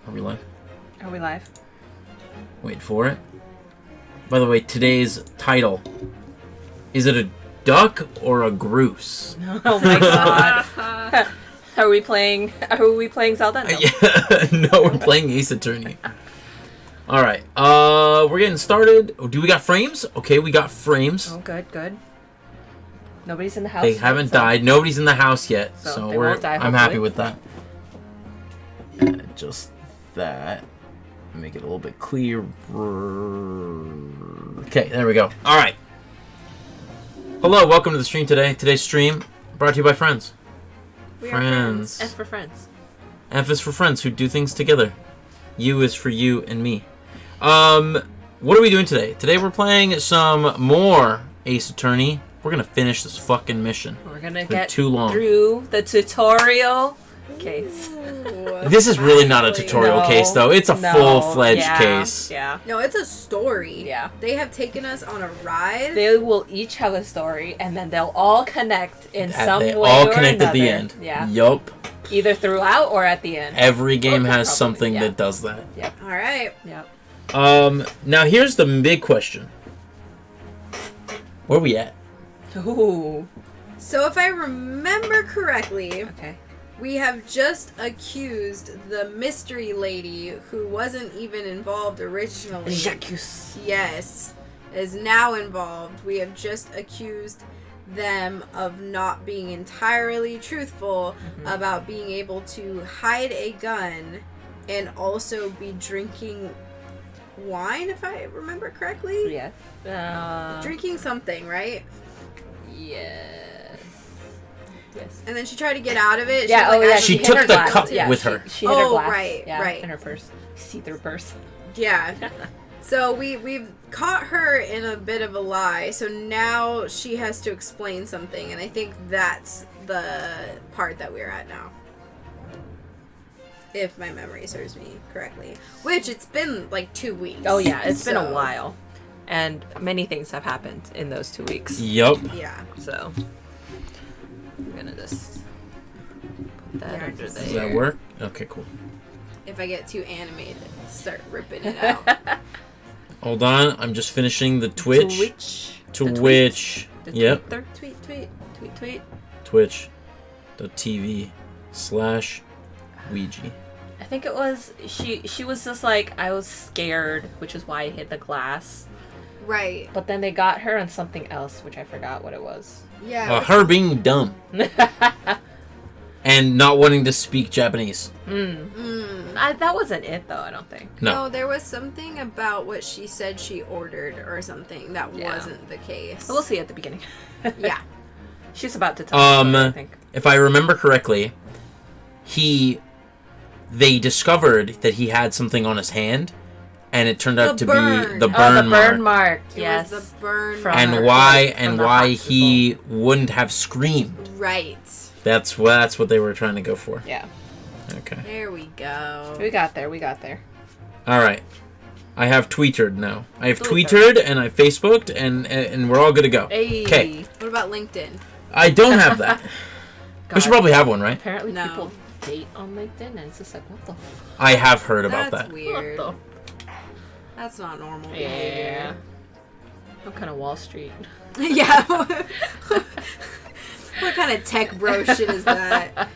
Are we live? Are we live? Wait for it. By the way, today's title. Is it a duck or a goose? Oh my god. Are we playing Zelda? No. Yeah, no, we're playing Ace Attorney. Alright, we're getting started. Oh, do we got frames? Okay, we got frames. Oh, good. Nobody's in the house. They haven't died. Nobody's in the house yet, so they won't die, I'm happy with that. And just that. Make it a little bit clearer. Okay, there we go. All right. Hello, welcome to the stream today. Today's stream brought to you by friends. We are friends. F for friends. F is for friends who do things together. U is for you and me. What are we doing today? Today we're playing some more Ace Attorney. We're gonna finish this fucking mission. We're gonna get too long. through the tutorial case. This is really not a tutorial case, though. It's a full-fledged case. Yeah. No, it's a story. Yeah. They have taken us on a ride. They will each have a story, and then they'll all connect in some way or all connect another. at the end. Yeah. Yup. Either throughout or at the end. Every game has Probably, something yeah. that does that. Yep. All right. Yep. Now here's the big question. Where are we at? Ooh. So if I remember correctly, Okay. we have just accused the mystery lady who wasn't even involved originally. Jacques. Yes, is now involved. We have just accused them of not being entirely truthful about being able to hide a gun and also be drinking wine, if I remember correctly. Yes. Drinking something, right? Yes. Yes. And then she tried to get out of it. Yeah, She hid took her the glass. cup Yeah, with her. She hid her Oh, glass. right, Yeah, right. in her purse. See-through purse. Yeah. So we've caught her in a bit of a lie. So now she has to explain something, and I think that's the part that we're at now. If my memory serves me correctly. Which, it's been like 2 weeks. Oh yeah, it's been a while. And many things have happened in those 2 weeks. Yup. Yeah. So I'm gonna just put that under Does there. that work? Okay, cool. If I get too animated, start ripping it out. Hold on, I'm just finishing the Twitch. Twitch. Yep. Tweet. Twitch.tv/Ouija. I think it was she was just like, I was scared, which is why I hid the glass. Right. But then they got her on something else, which I forgot what it was. Yeah. Her being dumb. And not wanting to speak Japanese. That wasn't it though, I don't think. No. There was something about what she said she ordered or something that wasn't the case. We'll see at the beginning. Yeah. She's about to tell us, I think. If I remember correctly, they discovered that he had something on his hand, and it turned out to be the burn mark. Yes. It was the burn From mark. And why he wouldn't have screamed. Right. That's what they were trying to go for. Yeah. Okay. There we go. We got there. All right. I have tweeted now. I have Tweeted. tweeted and I Facebooked and we're all good to go. Hey. Okay. What about LinkedIn? I don't have that. We should God. probably have one, right? Apparently No. people date on LinkedIn, and it's just like, what the I have heard about That's that. weird. What That's not normal the? behavior. What kind of Wall Street? Yeah. What kind of tech bro shit is that?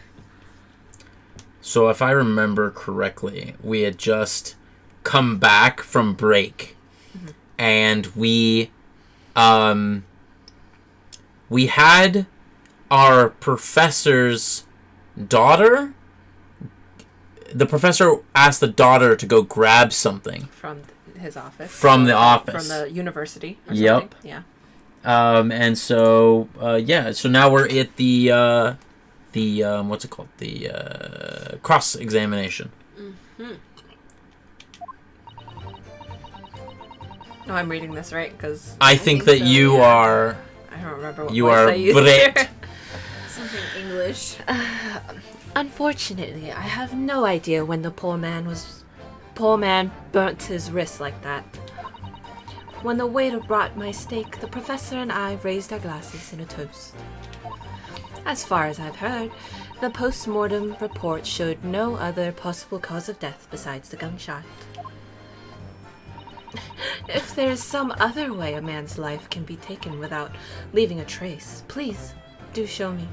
So if I remember correctly, we had just come back from break, and we had our professor's daughter. The professor asked the daughter to go grab something From his office. from the office. From the university. Or Yep. something. Yeah. And so so now we're at the what's it called? The cross examination. No, I'm reading this right because I think that so, you yeah. are I don't remember what You voice are I used Brett. here. Something English. Unfortunately, I have no idea when the poor man burnt his wrist like that. When the waiter brought my steak, the professor and I raised our glasses in a toast. As far as I've heard, The post-mortem report showed no other possible cause of death besides the gunshot. If there's some other way a man's life can be taken without leaving a trace, please do show me.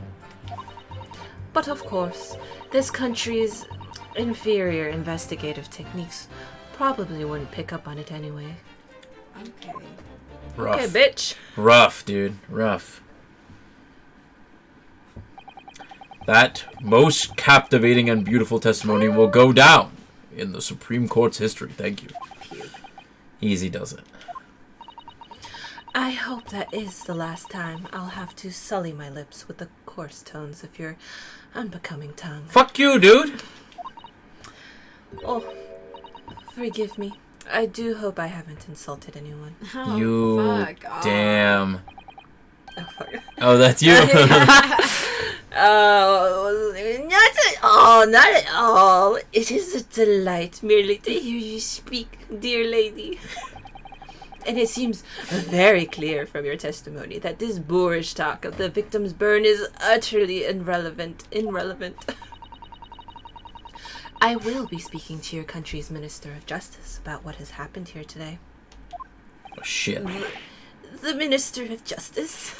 But of course, this country's inferior investigative techniques probably wouldn't pick up on it anyway. Okay. Rough. Okay, bitch. Rough, dude. Rough. That most captivating and beautiful testimony will go down in the Supreme Court's history. Thank you. Easy does it. I hope that is the last time I'll have to sully my lips with the coarse tones of your unbecoming tongue. Fuck you, dude! Oh, forgive me. I do hope I haven't insulted anyone. Oh, You fuck off. damn. Oh, fuck. Oh, that's you? Not at all. It is a delight merely to hear you speak, dear lady. And it seems very clear from your testimony that this boorish talk of the victim's burn is utterly irrelevant. I will be speaking to your country's Minister of Justice about what has happened here today. Oh, shit. The Minister of Justice.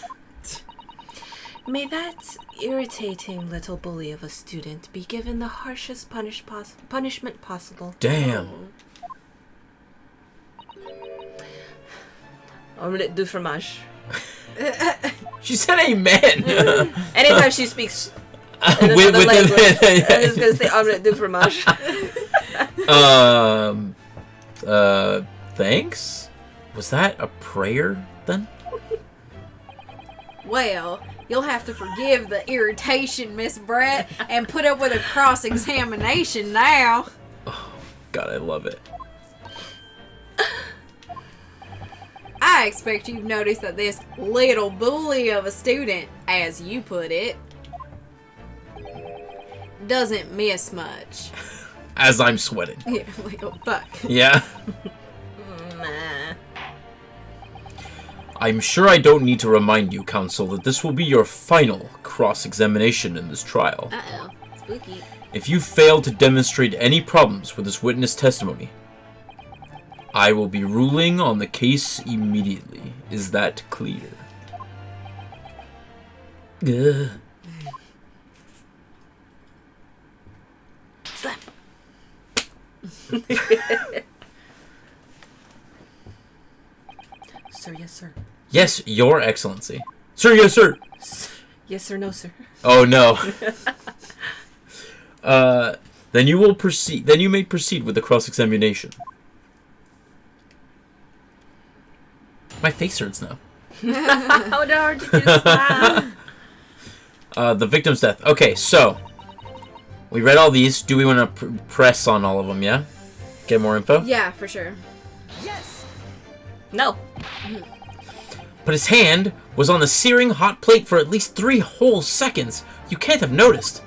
May that irritating little bully of a student be given the harshest punishment possible. Damn. Omelette du fromage. She said amen. Anytime she speaks in With another language, the- I'm just gonna say omelette du fromage. Thanks? Was that a prayer, then? Well, you'll have to forgive the irritation, Miss Brett, and put up with a cross-examination now. God, I love it. I expect you've noticed that this little bully of a student, as you put it, doesn't miss much. As I'm sweating. Yeah, like a buck. Yeah? Nah. I'm sure I don't need to remind you, counsel, that this will be your final cross-examination in this trial. Uh-oh. Spooky. If you fail to demonstrate any problems with this witness testimony, I will be ruling on the case immediately. Is that clear? Ugh. Slap. Sir, yes, sir. Yes, your excellency. Sir, yes, sir. Yes, sir, no, sir. Oh, no. Then you will proceed. Then you may proceed with the cross-examination. My face hurts now. How hard did you slap? The victim's death. Okay, so we read all these. Do we want to press on all of them? Yeah. Get more info. Yeah, for sure. No. But his hand was on the searing hot plate for at least 3 whole seconds. You can't have noticed.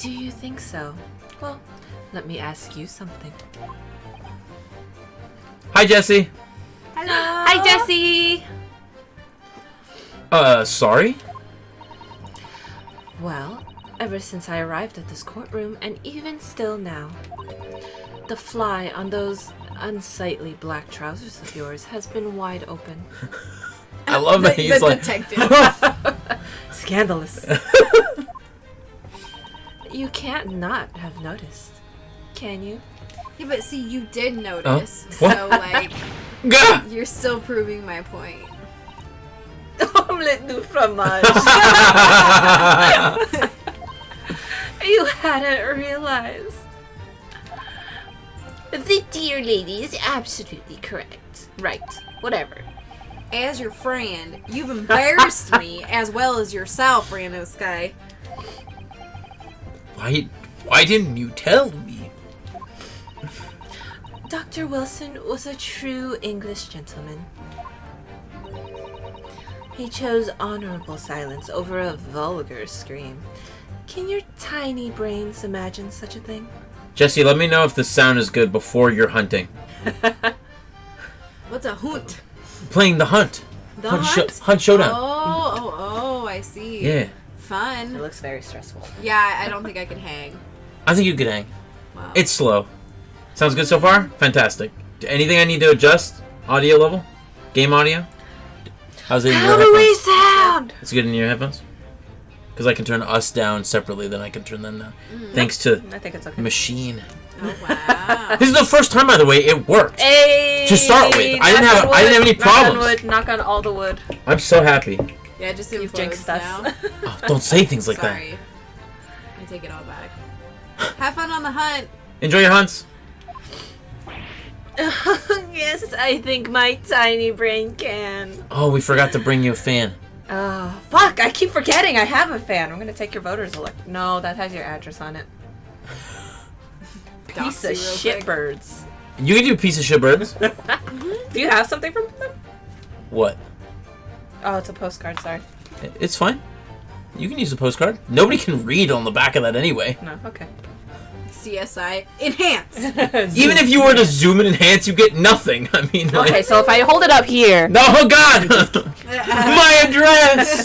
Do you think so? Well, let me ask you something. Hi, Jesse. Hello. Hi, Jesse! Sorry? Well, ever since I arrived at this courtroom, and even still now, the fly on those unsightly black trousers of yours has been wide open. I love that he's the like... detective. Scandalous. You can't not have noticed, can you? Yeah, but see, you did notice. What? So, like, Gah! you're still proving my point. Omelette du fromage. You hadn't realized. The dear lady is absolutely correct. Right. Whatever. As your friend, you've embarrassed me as well as yourself, Rando Sky. Why didn't you tell me? Dr. Wilson was a true English gentleman. He chose honorable silence over a vulgar scream. Can your tiny brains imagine such a thing? Jesse, let me know if the sound is good before you're hunting. What's a hoot? Playing the hunt. The Hunt hunt? Hunt Showdown. Oh, I see. Yeah. fun. It looks very stressful. Yeah, I don't think I could hang. I think you could hang. Wow. It's slow. Sounds good so far? Fantastic. Anything I need to adjust? Audio level? Game audio? How's it in your How do we headphones? sound? It's good in your headphones? Because I can turn us down separately, then I can turn them down. Thanks to I think it's okay. machine. Oh wow. This is the first time, by the way, it worked. Hey, To start with, I didn't have any Knock on problems. wood. Knock on all the wood. I'm so happy. Yeah, just You've implodes jinxed us. now. Oh, don't say things like Sorry. I take it all back. Have fun on the hunt. that. Enjoy your hunts. Yes, I think my tiny brain can. Oh, we forgot to bring you a fan. Oh, fuck! I keep forgetting I have a fan. I'm gonna take your voter's elect. No, that has your address on it. Piece Doxy of real shit quick. birds. You can do piece of shit birds. Do you have something from them? What? Oh, it's a postcard, sorry. It's fine. You can use a postcard. Nobody can read on the back of that anyway. No, okay. CSI enhance. Even if you were to zoom and enhance, you get nothing. I mean, like... Okay, so if I hold it up here. No, oh God! My address!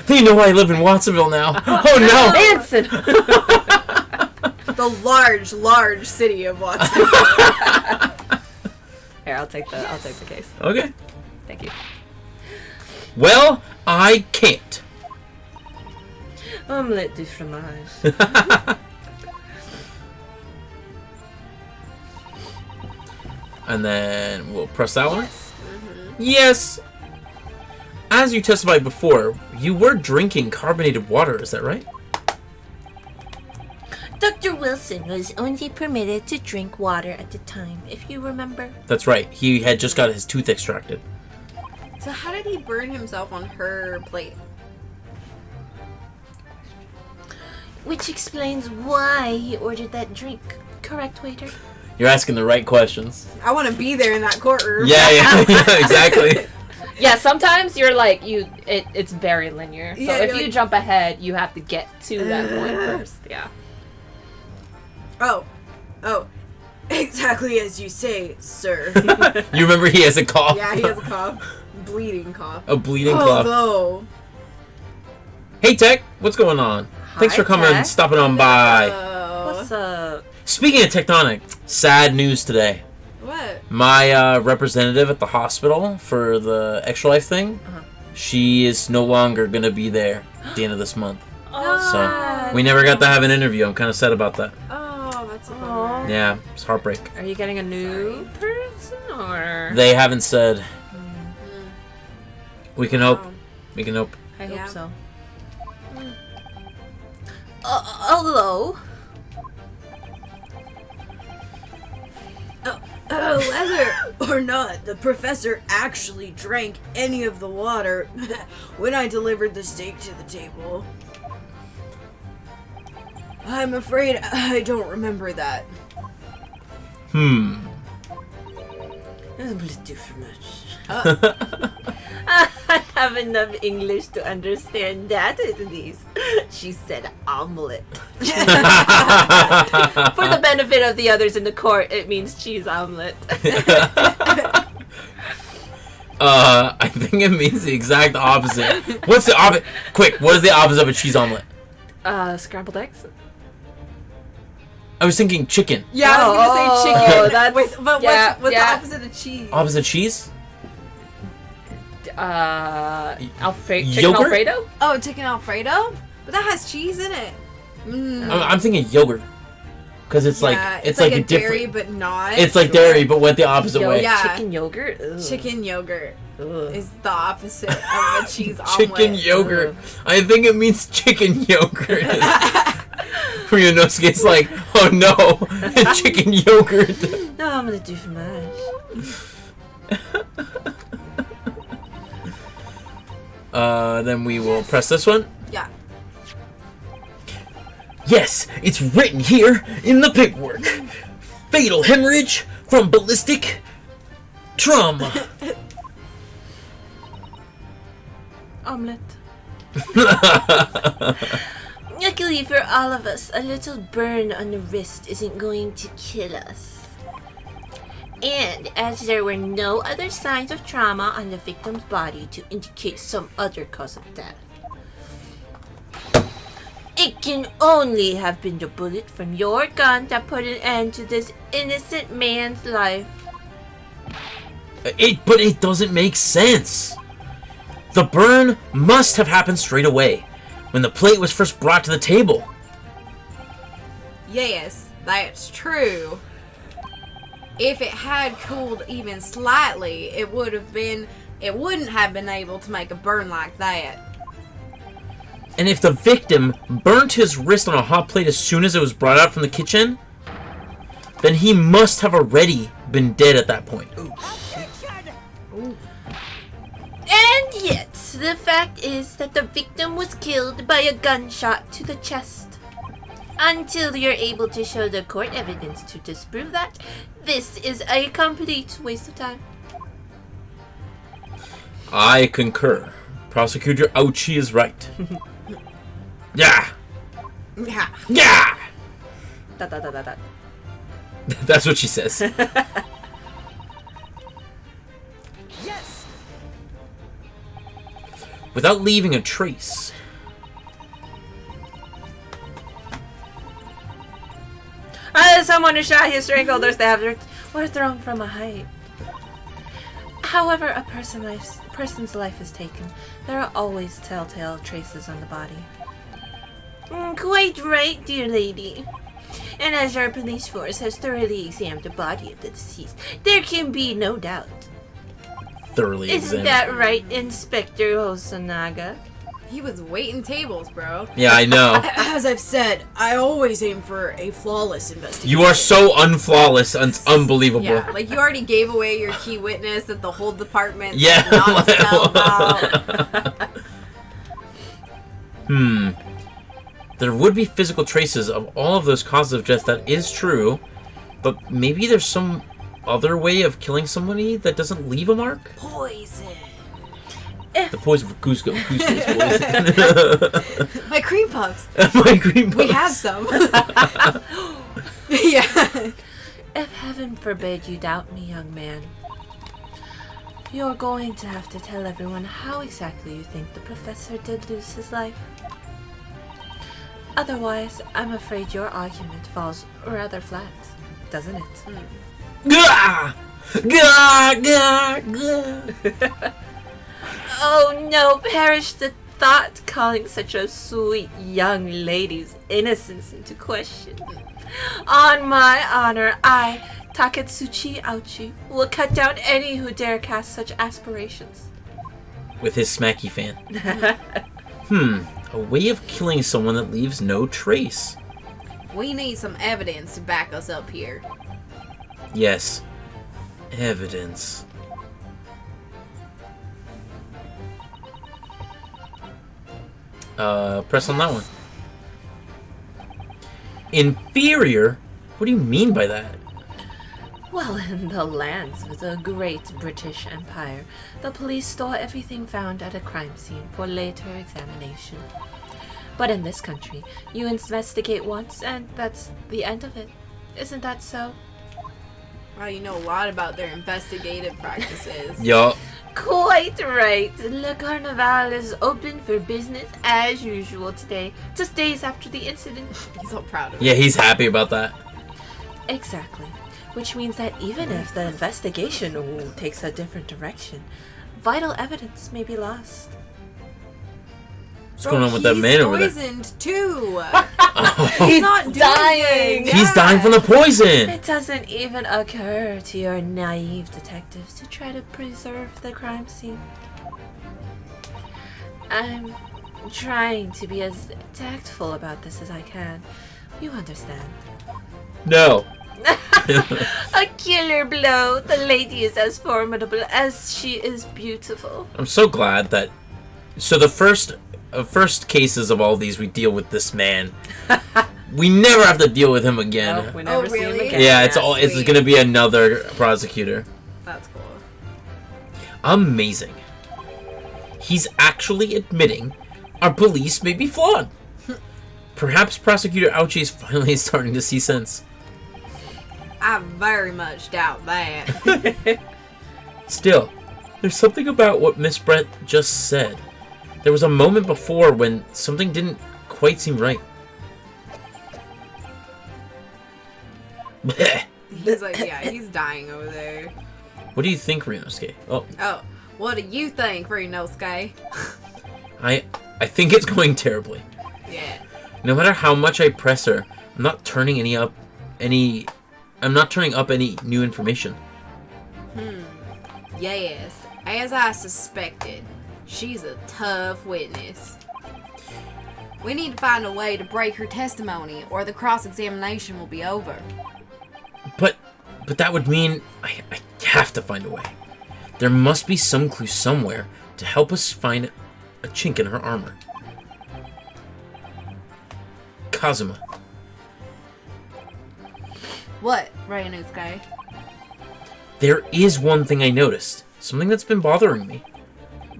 They know I live in Watsonville now. Oh no! Manson! The large city of Watson. Here, I'll take the case. Okay. Thank you. Well, I can't. Omelette du fromage. And then we'll press that one. Yes! As you testified before, you were drinking carbonated water, is that right? Dr. Wilson was only permitted to drink water at the time, if you remember. That's right. He had just got his tooth extracted. So how did he burn himself on her plate? Which explains why he ordered that drink. Correct, waiter? You're asking the right questions. I want to be there in that courtroom. Yeah, exactly. Yeah, sometimes you're like it's very linear. So Yeah, if you're you like- jump ahead, you have to get to that point first. Yeah. Oh. Exactly as you say, sir. You remember he has a cough? Yeah, he has a cough. Bleeding cough. A bleeding cough. Although. Hey, Tech, what's going on? Thanks for coming and Tech. stopping on by. What's up? Speaking of Tectonic, sad news today. What? My representative at the hospital for the Extra Life thing, she is no longer going to be there at the end of this month. Oh, So we never got to have an interview. I'm kind of sad about that. Oh, that's a Aw. bummer. Yeah, it's heartbreak. Are you getting a new person or? They haven't said. We can hope. Wow. We can hope. I hope Yeah. so. Hello? Whether or not the professor actually drank any of the water when I delivered the steak to the table, I'm afraid I don't remember that. Omelette du fromage. I have enough English to understand that at least. She said omelette. For the benefit of the others in the court, it means cheese omelet. I think it means the exact opposite. What's the opposite? Quick, what is the opposite of a cheese omelet? Scrambled eggs. I was thinking chicken. Yeah, I was gonna say chicken. Oh, that's- Wait, but yeah, what's yeah. the opposite of cheese? Opposite cheese? Chicken Yogurt? Alfredo? Oh, chicken Alfredo? But that has cheese in it. I'm thinking yogurt. Because it's like Yeah, it's like a dairy, different. but not. It's like dairy, but went the opposite way. Yeah. Chicken yogurt? Ugh. Chicken yogurt Ugh. is the opposite of a cheese omelet. Chicken yogurt. I think it means chicken yogurt. Ryunosuke's like, oh no, chicken yogurt. Omelette du fromage. Then we will press this one. Yeah. Yes, it's written here in the paperwork. Fatal hemorrhage from ballistic trauma. Omelette. Luckily for all of us, a little burn on the wrist isn't going to kill us. And as there were no other signs of trauma on the victim's body to indicate some other cause of death. It can only have been the bullet from your gun that put an end to this innocent man's life. But it doesn't make sense. The burn must have happened straight away, when the plate was first brought to the table. Yes, that's true. If it had cooled even slightly, it wouldn't have been able to make a burn like that. And if the victim burnt his wrist on a hot plate as soon as it was brought out from the kitchen, then he must have already been dead at that point. And yet, the fact is that the victim was killed by a gunshot to the chest. Until you're able to show the court evidence to disprove that, this is a complete waste of time. I concur. Prosecutor Ouchie is right. Yeah! Yeah. Yeah! Dot, dot, dot, dot, dot. That's what she says. Yes. Without leaving a trace. Someone who shot his strangled or stabbed or thrown from a height. However a person's life is taken, there are always telltale traces on the body. Quite right, dear lady. And as our police force has thoroughly examined the body of the deceased, there can be no doubt. Thoroughly Isn't examined. that right, Inspector Hosonaga? He was waiting tables, bro. Yeah, I know. As I've said, I always aim for a flawless investigation. You are so unflawless, it's unbelievable. Yeah, like you already gave away your key witness that the whole department Yeah. not to tell about. There would be physical traces of all of those causes of death, that is true, but maybe there's some other way of killing somebody that doesn't leave a mark? Poison. The poison for Cusco's poison. My cream puffs. My green We puffs. have some. Yeah. If heaven forbid you doubt me, young man, you're going to have to tell everyone how exactly you think the professor did lose his life. Otherwise, I'm afraid your argument falls rather flat, doesn't it? Gah! Gah! Gah! Gah! Oh no, perish the thought calling such a sweet young lady's innocence into question. On my honor, I, Taketsuchi Ouchi, will cut down any who dare cast such aspirations. With his smacky fan. A way of killing someone that leaves no trace. We need some evidence to back us up here. Yes. Evidence. Press on that one. Inferior? What do you mean by that? Well, in the lands of the great British Empire, the police store everything found at a crime scene for later examination. But in this country, you investigate once and that's the end of it. Isn't that so? Wow, you know a lot about their investigative practices. Yup. Quite right. Le Carnival is open for business as usual today, just days after the incident. He's all proud of it. Yeah, he's happy about that. Exactly. Which means that even if the investigation takes a different direction, vital evidence may be lost. What's going on with that man over there? He's poisoned too. Oh, He's not doing dying. good. he's dying from the poison! It doesn't even occur to your naive detectives to try to preserve the crime scene. I'm trying to be as tactful about this as I can. You understand. No. A killer blow. The lady is as formidable as she is beautiful. I'm so glad that... So the first cases of all these, we deal with this man. We never have to deal with him again. Nope, we never see him really? again. Yeah, it's Sweet. gonna be another prosecutor. That's cool. Amazing. He's actually admitting our police may be flawed. Perhaps Prosecutor Ouchie is finally starting to see sense. I very much doubt that. Still, there's something about what Miss Brett just said. There was a moment before when something didn't quite seem right. Bleh. He's like, yeah, he's dying over there. What do you think, Ryunosuke? Oh, Oh, what do you think, Ryunosuke? I think it's going terribly. Yeah. No matter how much I press her, I'm not turning up any new information. Yes, as I suspected, she's a tough witness. We need to find a way to break her testimony, or the cross-examination will be over. But that would mean I have to find a way. There must be some clue somewhere to help us find a chink in her armor. Kazuma. What, Ryunosuke? There is one thing I noticed. Something that's been bothering me.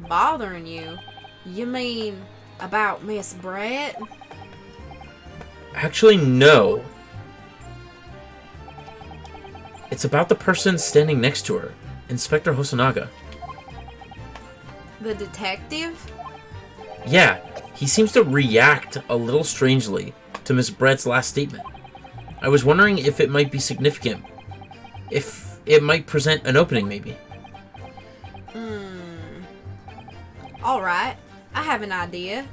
Bothering you? You mean about Miss Brett? Actually, no. It's about the person standing next to her, Inspector Hosonaga. The detective? Yeah, he seems to react a little strangely to Miss Brett's last statement. I was wondering if it might be significant. If it might present an opening, maybe. Alright, I have an idea.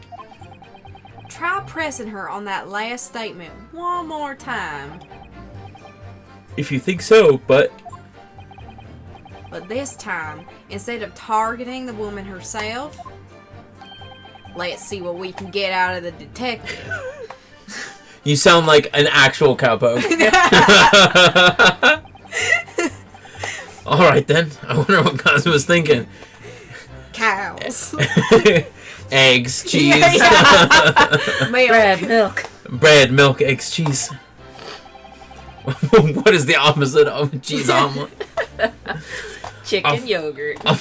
Try pressing her on that last statement one more time. If you think so, but... But this time, instead of targeting the woman herself, let's see what we can get out of the detective. You sound like an actual cowpoke. Alright then, I wonder what Kazu was thinking. Cows. Eggs, cheese. Bread, milk. Bread, milk, eggs, cheese. What is the opposite of a cheese omelet? Chicken yogurt. I'll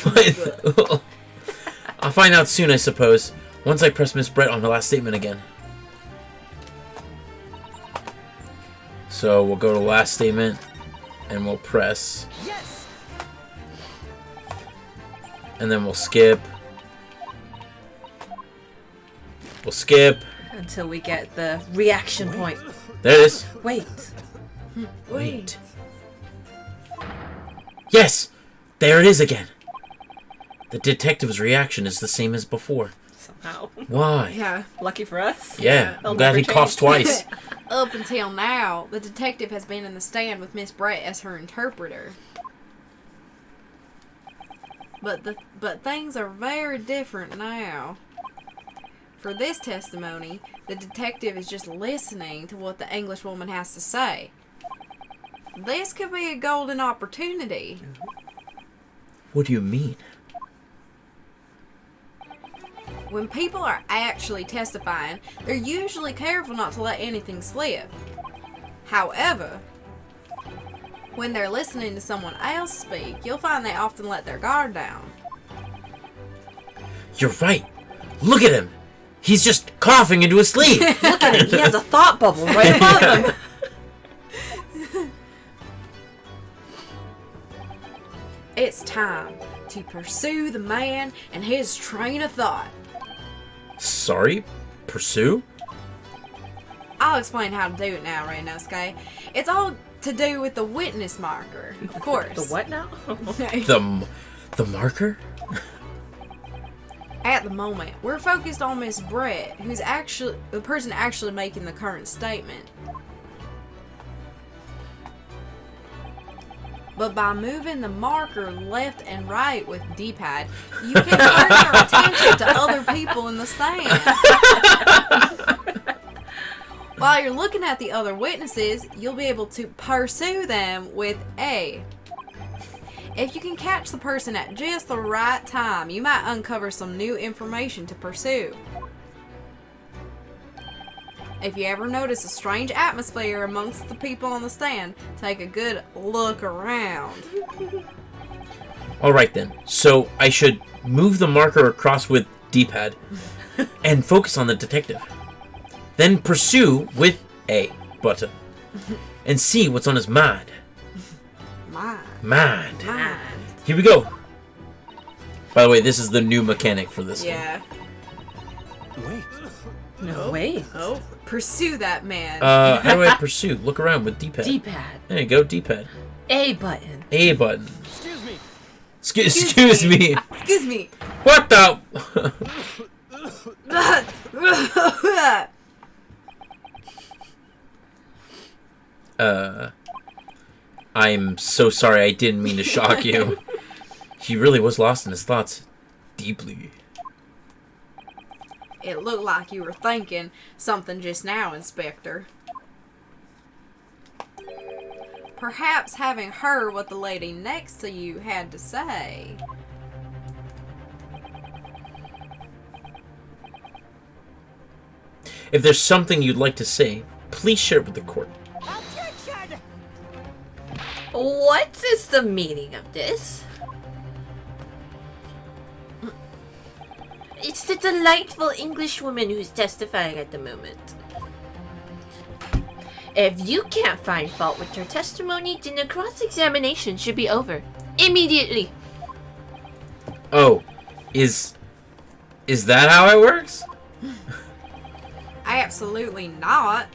find out soon, I suppose. Once I press Miss Brett on the last statement again. So we'll go to last statement, and we'll press, Yes. and then we'll skip. We'll skip. Until we get the reaction point. There it is. Wait. Wait. Yes! There it is again. The detective's reaction is the same as before. Somehow. Why? Yeah. Lucky for us. Yeah, It'll I'm glad never he coughs twice. Up until now, the detective has been in the stand with Miss Brett as her interpreter. But things are very different now. For this testimony, the detective is just listening to what the English woman has to say. This could be a golden opportunity. What do you mean? When people are actually testifying, they're usually careful not to let anything slip. However, when they're listening to someone else speak, you'll find they often let their guard down. You're right. Look at him. He's just coughing into his sleeve. Look at him. He has a thought bubble right above him. It's time to pursue the man and his train of thought. Sorry? Pursue? I'll explain how to do it now, Ryunosuke. It's all to do with the witness marker, of course. The what now? The marker? At the moment, we're focused on Miss Brett, who's actually the person actually making the current statement. But by moving the marker left and right with D-pad, you can turn your attention to other people in the stand. While you're looking at the other witnesses, you'll be able to pursue them with A. If you can catch the person at just the right time, you might uncover some new information to pursue. If you ever notice a strange atmosphere amongst the people on the stand, take a good look around. Alright then. So I should move the marker across with D-pad and focus on the detective. Then pursue with A button and see what's on his mind. Mind. Here we go. By the way, this is the new mechanic for this game. Yeah. Wait. No, wait. Oh, pursue that man. How do I pursue? Look around with D-pad. D-pad. There you go, D-pad. A button. A button. Excuse me. Excuse me. Excuse me. What the? I'm so sorry. I didn't mean to shock you. He really was lost in his thoughts. Deeply. It looked like you were thinking something just now, Inspector. Perhaps having heard what the lady next to you had to say. If there's something you'd like to say, please share it with the court. Objection! What is the meaning of this? It's the delightful Englishwoman who's testifying at the moment. If you can't find fault with her testimony, then the cross-examination should be over. Immediately. Oh, is that how it works? Absolutely not.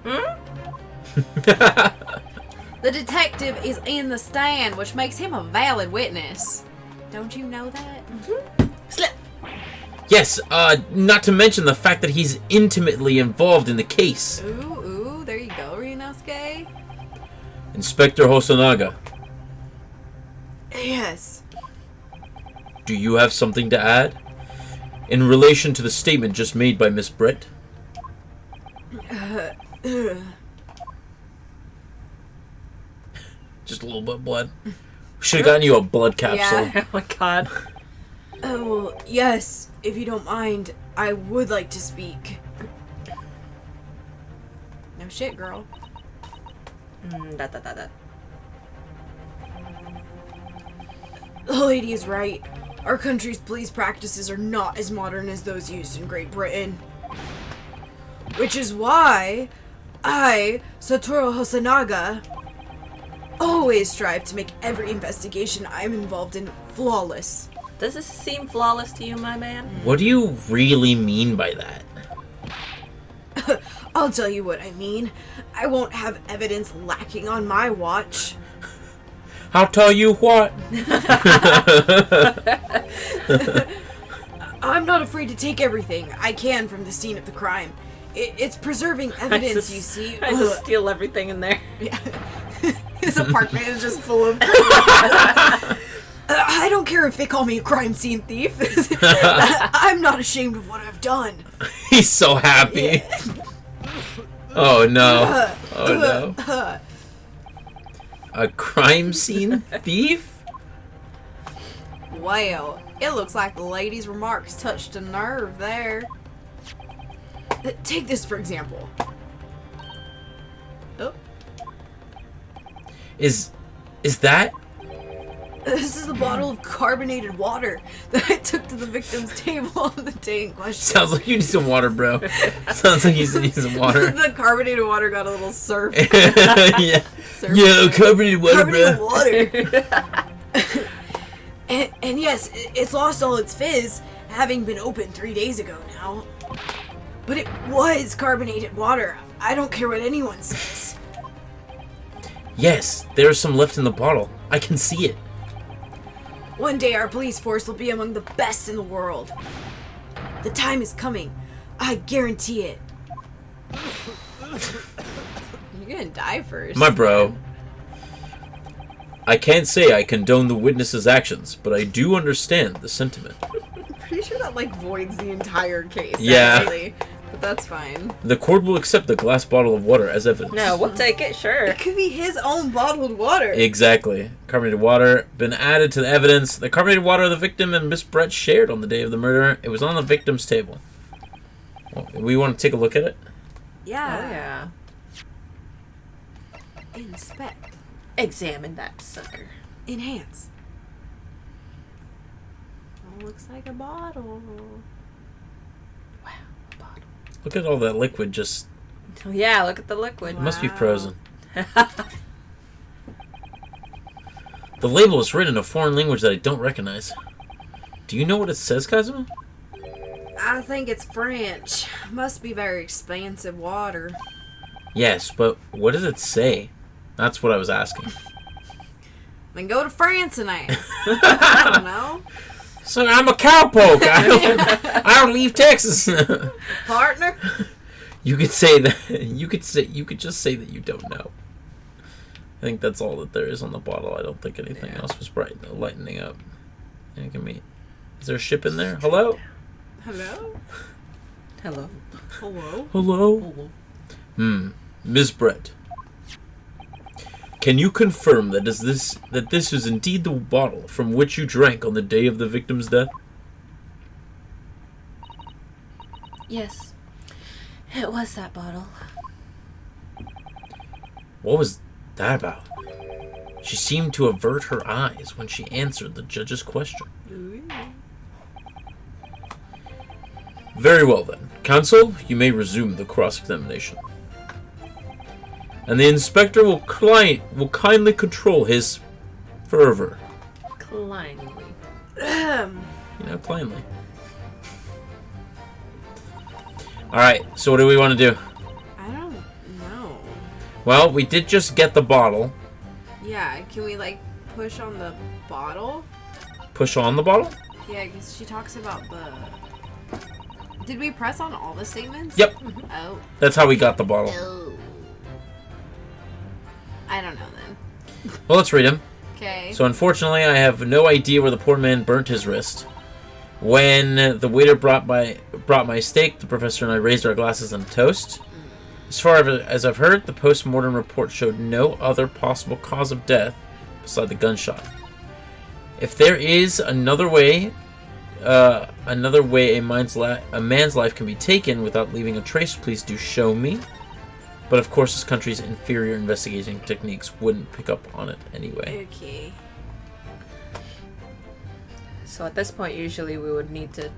Hmm? The detective is in the stand, which makes him a valid witness. Don't you know that? Slip. Yes, not to mention the fact that he's intimately involved in the case. Ooh, there you go, Rinosuke. Inspector Hosonaga, Yes. do you have something to add? In relation to the statement just made by Miss Brett? Just a little bit of blood. Should have gotten you a blood capsule. Yeah. Oh my god. Oh, well, yes, if you don't mind, I would like to speak. No shit, girl. Da. The lady is right. Our country's police practices are not as modern as those used in Great Britain. Which is why I, Satoru Hosonaga, always strive to make every investigation I'm involved in flawless. Does this seem flawless to you, my man? What do you really mean by that? I'll tell you what I mean. I won't have evidence lacking on my watch. I'll tell you what. I'm not afraid to take everything I can from the scene of the crime. It's preserving evidence, you see. I just steal everything in there. Yeah. His apartment is just full of... I don't care if they call me a crime scene thief. I'm not ashamed of what I've done. He's so happy. Oh no. Oh no. A crime scene thief? Well, it looks like the lady's remarks touched a nerve there. Take this for example. Oh. Is that? This is a bottle of carbonated water that I took to the victim's table on the day in question. Sounds like you need some water, bro. Sounds like you need some water. The carbonated water got a little surf. Yeah. surf Yeah, carbonated water, carbonated bro. water. and yes, it's lost all its fizz, having been opened 3 days ago now. But it was carbonated water. I don't care what anyone says. Yes, there's some left in the bottle. I can see it. One day our police force will be among the best in the world. The time is coming. I guarantee it. You're gonna die first. My bro. I can't say I condone the witness's actions, but I do understand the sentiment. Pretty sure that like voids the entire case. Yeah. Actually. But that's fine. The court will accept the glass bottle of water as evidence. No, we'll take it, sure. It could be his own bottled water. Exactly. Carbonated water been added to the evidence. The carbonated water the victim and Miss Brett shared on the day of the murder. It was on the victim's table. Well, we want to take a look at it? Yeah. Oh, yeah. Inspect. Examine that sucker. Enhance. Oh, looks like a bottle. Wow, a bottle. Look at all that liquid just... Oh, yeah, look at the liquid. It must be Wow. frozen. The label is written in a foreign language that I don't recognize. Do you know what it says, Kazuma? I think it's French. Must be very expensive water. Yes, but what does it say? That's what I was asking. Then go to France and ask. I don't know. So I'm a cowpoke. I don't leave Texas. Partner? You could say that. You could just say that you don't know. I think that's all that there is on the bottle. I don't think anything else was lightening up. And can be. Is there a ship in there? Hello? Hello? Hello. Hello? Hello? Ms. Brett. Can you confirm that this is indeed the bottle from which you drank on the day of the victim's death? Yes. It was that bottle. What was that about? She seemed to avert her eyes when she answered the judge's question. Very well then. Counsel, you may resume the cross-examination. And the inspector will kindly control his fervor. Kindly. Plainly. Alright, so what do we want to do? I don't know. Well, we did just get the bottle. Yeah, can we, like, push on the bottle? Push on the bottle? Yeah, because she talks about the... Did we press on all the statements? Yep. Oh. That's how we got the bottle. Oh. I don't know then. Well, let's read them. Okay. So unfortunately, I have no idea where the poor man burnt his wrist. When the waiter brought my steak, the professor and I raised our glasses and a toast. As far as I've heard, the post-mortem report showed no other possible cause of death beside the gunshot. If there is another way a man's life can be taken without leaving a trace, please do show me. But of course, this country's inferior investigating techniques wouldn't pick up on it anyway. Okay. So at this point, usually we would need to...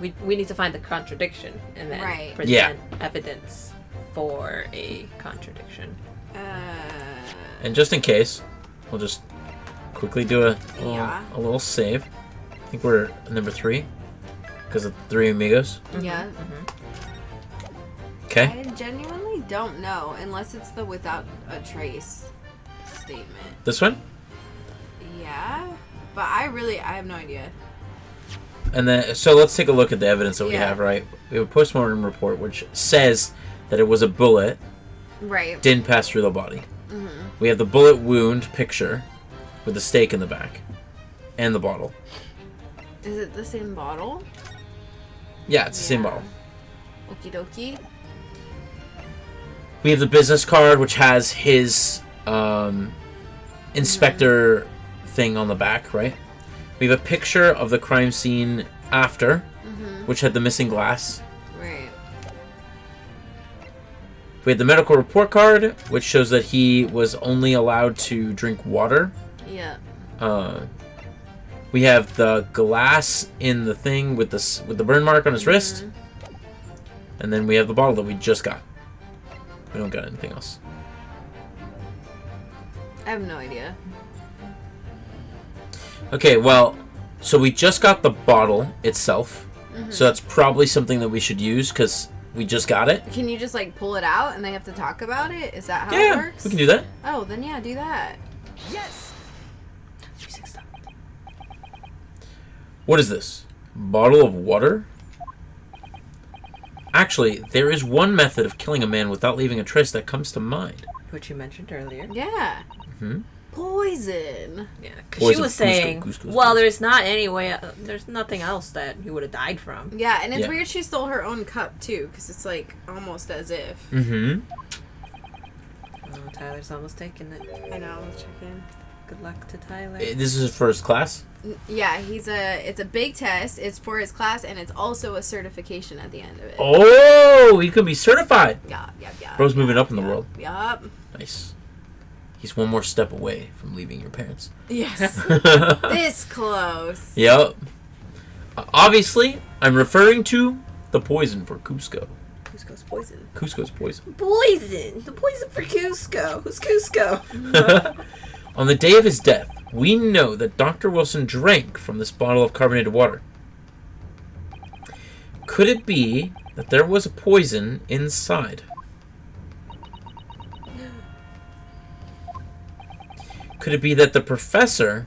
We need to find the contradiction and then Right. present evidence for a contradiction. And just in case, we'll just quickly do a little save. I think we're at number 3 because of Three Amigos. Yeah. Okay. I genuinely don't know unless it's the without a trace statement. This one? Yeah, but I have no idea. And then, so let's take a look at the evidence that we Yeah. have, right? We have a postmortem report which says that it was a bullet, Right. didn't pass through the body. We have the bullet wound picture with the stake in the back and the bottle. Is it the same bottle? Yeah, it's the same bottle. Okie dokie. We have the business card which has his inspector thing on the back, right? We have a picture of the crime scene after, which had the missing glass. Right. We had the medical report card, which shows that he was only allowed to drink water. Yeah. We have the glass in the thing with the burn mark on his wrist. And then we have the bottle that we just got. We don't got anything else. I have no idea. Okay, well, so we just got the bottle itself. So that's probably something that we should use because we just got it. Can you just like pull it out and they have to talk about it? Is that how it Yeah, works? we can do that. Oh, then yeah, do that. Yes! What is this? Bottle of water? Actually, there is one method of killing a man without leaving a trace that comes to mind. Which you mentioned earlier. Yeah. Poison. Yeah, because Poison she was Cusco, saying, Cusco's well, poison. there's not any way, there's nothing else that he would have died from. Yeah, and it's Yeah. weird she stole her own cup too, because it's like almost as if. Mm-hmm. Oh, Tyler's almost taken it. I know. Let's check in. Good luck to Tyler. This is his first class? Yeah, it's a big test. It's for his class, and it's also a certification at the end of it. Oh, he could be certified. Yeah. Bro's moving up in the world. Yup. Nice. He's one more step away from leaving your parents. Yes. This close. Yep. Obviously, I'm referring to the poison for Cusco. Cusco's poison. Cusco's poison. Poison! The poison for Cusco. Who's Cusco? On the day of his death, we know that Dr. Wilson drank from this bottle of carbonated water. Could it be that there was a poison inside? Could it be that the professor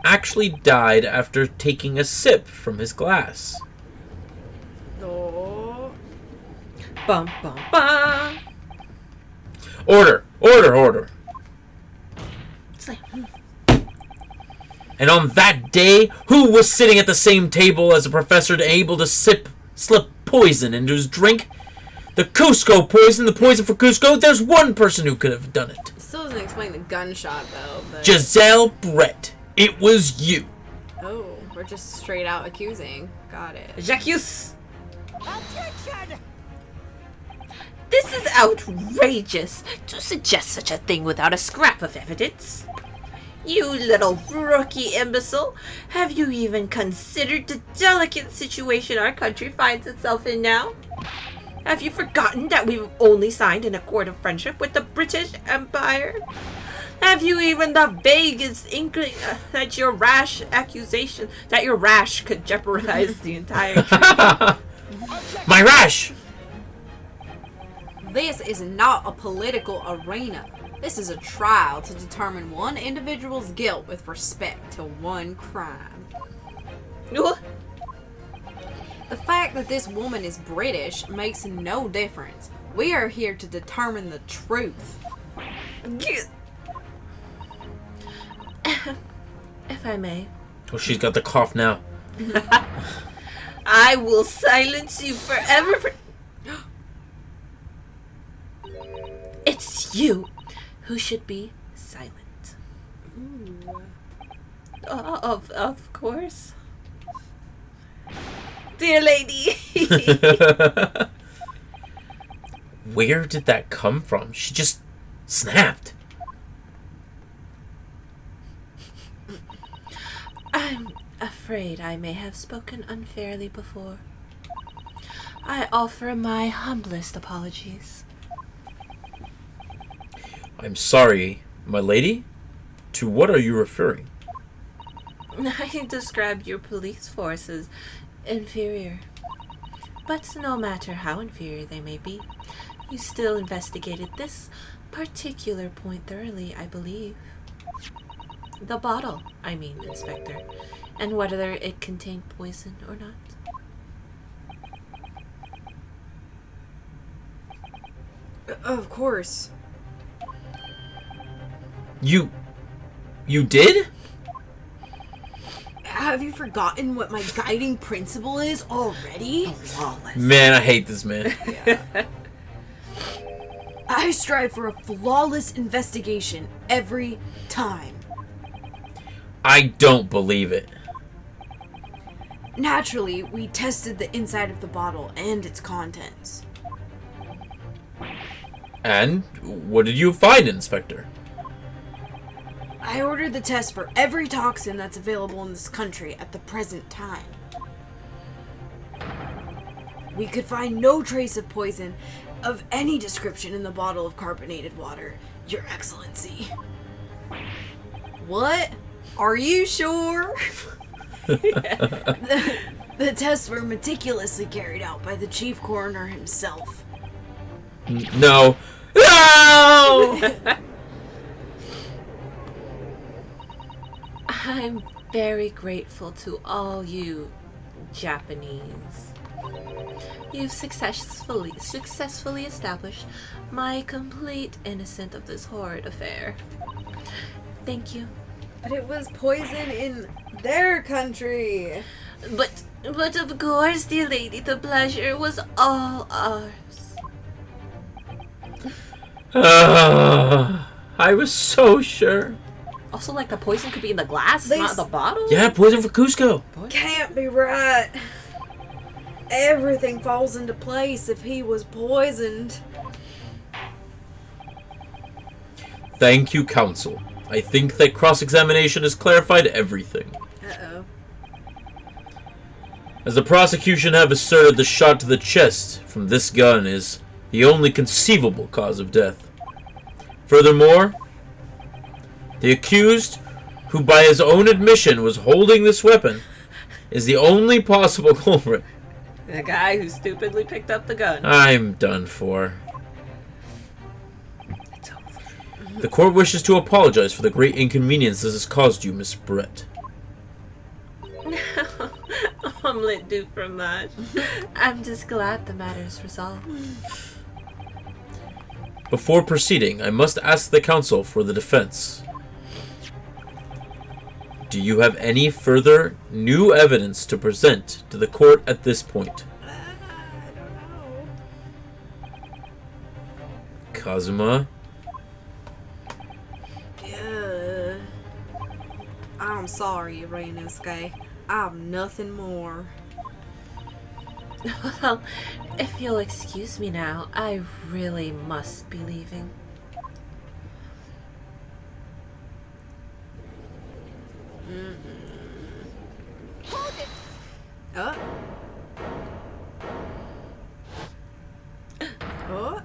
actually died after taking a sip from his glass? Oh. Bum, bum, bum. Order! Order! Order! Slam. And on that day, who was sitting at the same table as the professor able to slip poison into his drink? The Cusco poison, the poison for Cusco. There's one person who could have done it. Still doesn't explain the gunshot, though. But... Giselle Brett. It was you. Oh, we're just straight out accusing. Got it. Jacques. Attention! This is outrageous to suggest such a thing without a scrap of evidence. You little rookie imbecile, have you even considered the delicate situation our country finds itself in now? Have you forgotten that we've only signed an accord of friendship with the British Empire? Have you even the vaguest inkling that your rash could jeopardize the entire treaty? My rash! This is not a political arena. This is a trial to determine one individual's guilt with respect to one crime. What? The fact that this woman is British makes no difference. We are here to determine the truth. If I may, Oh, she's got the cough now. I will silence you forever. It's you who should be silent. Of course. Dear lady. Where did that come from? She just snapped. I'm afraid I may have spoken unfairly before. I offer my humblest apologies. I'm sorry, my lady? To what are you referring? I described your police force as inferior. But no matter how inferior they may be, you still investigated this particular point thoroughly, I believe. The bottle, I mean, Inspector, and whether it contained poison or not. Of course. You did? Have you forgotten what my guiding principle is already? Flawless. Man, I hate this man. I strive for a flawless investigation every time. I don't believe it. Naturally, we tested the inside of the bottle and its contents. And what did you find, Inspector? I ordered the test for every toxin that's available in this country at the present time. We could find no trace of poison of any description in the bottle of carbonated water, Your Excellency. What? Are you sure? The tests were meticulously carried out by the chief coroner himself. No. No! I'm very grateful to all you Japanese. You've successfully established my complete innocence of this horrid affair. Thank you. But it was poison in their country. But of course, dear lady, the pleasure was all ours. I was so sure. Also, like, the poison could be in the glass, They not the bottle? Yeah, poison for Cusco. Can't be right. Everything falls into place if he was poisoned. Thank you, counsel. I think that cross-examination has clarified everything. Uh-oh. As the prosecution have asserted, the shot to the chest from this gun is the only conceivable cause of death. Furthermore, the accused, who by his own admission was holding this weapon, is the only possible culprit. The guy who stupidly picked up the gun. I'm done for. It's over. The court wishes to apologize for the great inconvenience this has caused you, Miss Brett. Omelette do fromage. I'm just glad the matter's resolved. Before proceeding, I must ask the counsel for the defense. Do you have any further new evidence to present to the court at this point? I don't know. Kazuma? Yeah. I'm sorry, Reinosuke. I have nothing more. Well, if you'll excuse me now, I really must be leaving. Hold it! Oh. Oh.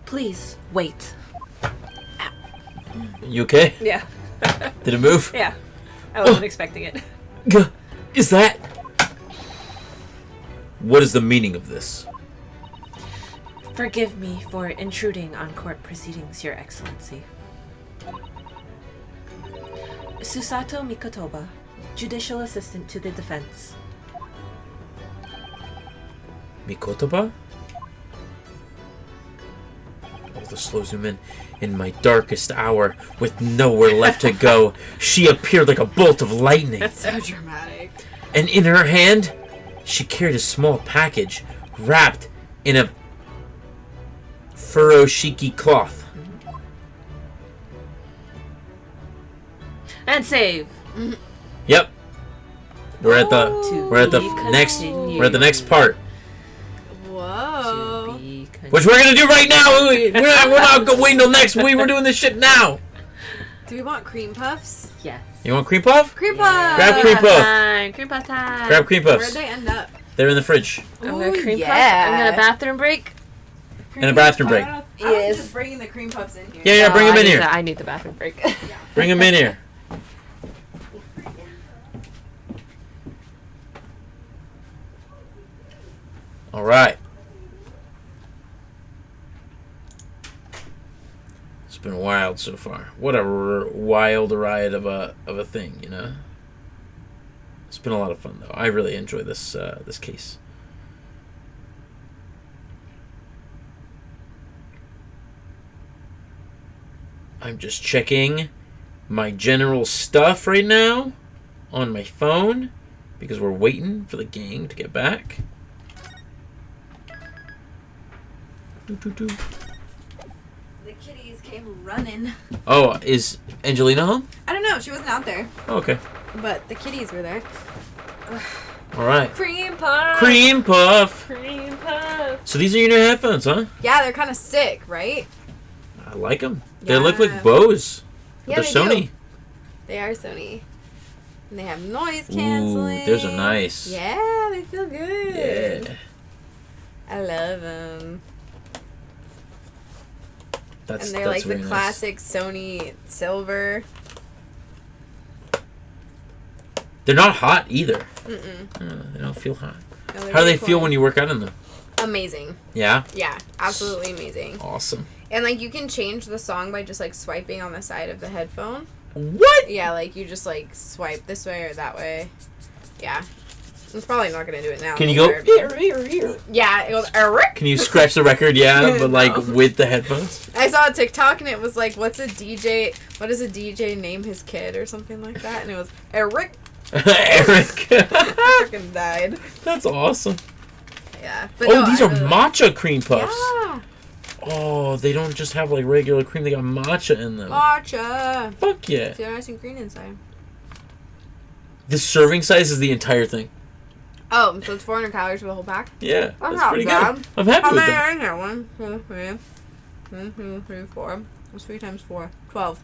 Please, wait. You okay? Yeah. Did it move? Yeah. I wasn't expecting it. Is that... What is the meaning of this? Forgive me for intruding on court proceedings, Your Excellency. Susato Mikotoba, Judicial Assistant to the Defense. Mikotoba? Oh, the slow zoom in. In my darkest hour, with nowhere left to go, she appeared like a bolt of lightning. That's so dramatic. And in her hand, she carried a small package wrapped in a furoshiki cloth. And save. Yep. We're at the To we're at the be next continued. we're at the next part, Whoa. To be which we're gonna do right now. We're not waiting till next week. We're doing this shit now. Do we want cream puffs? Yes. You want cream puff? Cream puffs! Grab cream puff. Time. Cream puff time. Grab cream Where'd puffs. they end up? They're in the fridge. I'm gonna Ooh, cream puff. yeah. I'm gonna bathroom break. In a bathroom break. I'm Yes. just bringing the cream puffs in here. Yeah, bring them I in need here. I need the bathroom break. Bring them in here. All right. It's been wild so far. What a wild ride of a thing, you know. It's been a lot of fun though. I really enjoy this this case. I'm just checking my general stuff right now on my phone because we're waiting for the gang to get back. Doo-doo-doo. The kitties came running. Oh, is Angelina home? I don't know. She wasn't out there, Oh, okay. but the kitties were there. All right. Cream puff. Cream puff. Cream puff. So these are your new headphones, huh? Yeah, they're kind of sick, right? I like them. They look Yeah. like Bose. But Yeah, they're they Sony. do. They are Sony. And they have noise canceling. Ooh, those are nice. Yeah, they feel good. Yeah. I love them. That's And they're like the very nice. classic Sony silver. They're not hot either. Mm-mm. They don't feel hot. No, How do they feel when you work out in them? Amazing. Yeah? Yeah, absolutely amazing. Awesome. And like you can change the song by just like swiping on the side of the headphone. What? Yeah, like you just like swipe this way or that way. Yeah. I'm probably not gonna do it now. Can you go? Yeah, it goes. "Eric." Can you scratch the record? Yeah, but like No. with the headphones. I saw a TikTok and it was like, "What does a DJ name his kid or something like that?" And it was Eric. Eric. I freaking died. That's awesome. Yeah. But Oh, no, these I are really- matcha cream puffs. Yeah. Oh, they don't just have like regular cream. They got matcha in them. Matcha. Fuck yeah. See, nice and green inside. The serving size is the entire thing. Oh, so it's 400 calories for the whole pack? Yeah, that's not pretty bad. good. I'm happy How with many them. are in here? 1, 2, 3. 1, 2, 3, 4. What's 3 times 4? 12.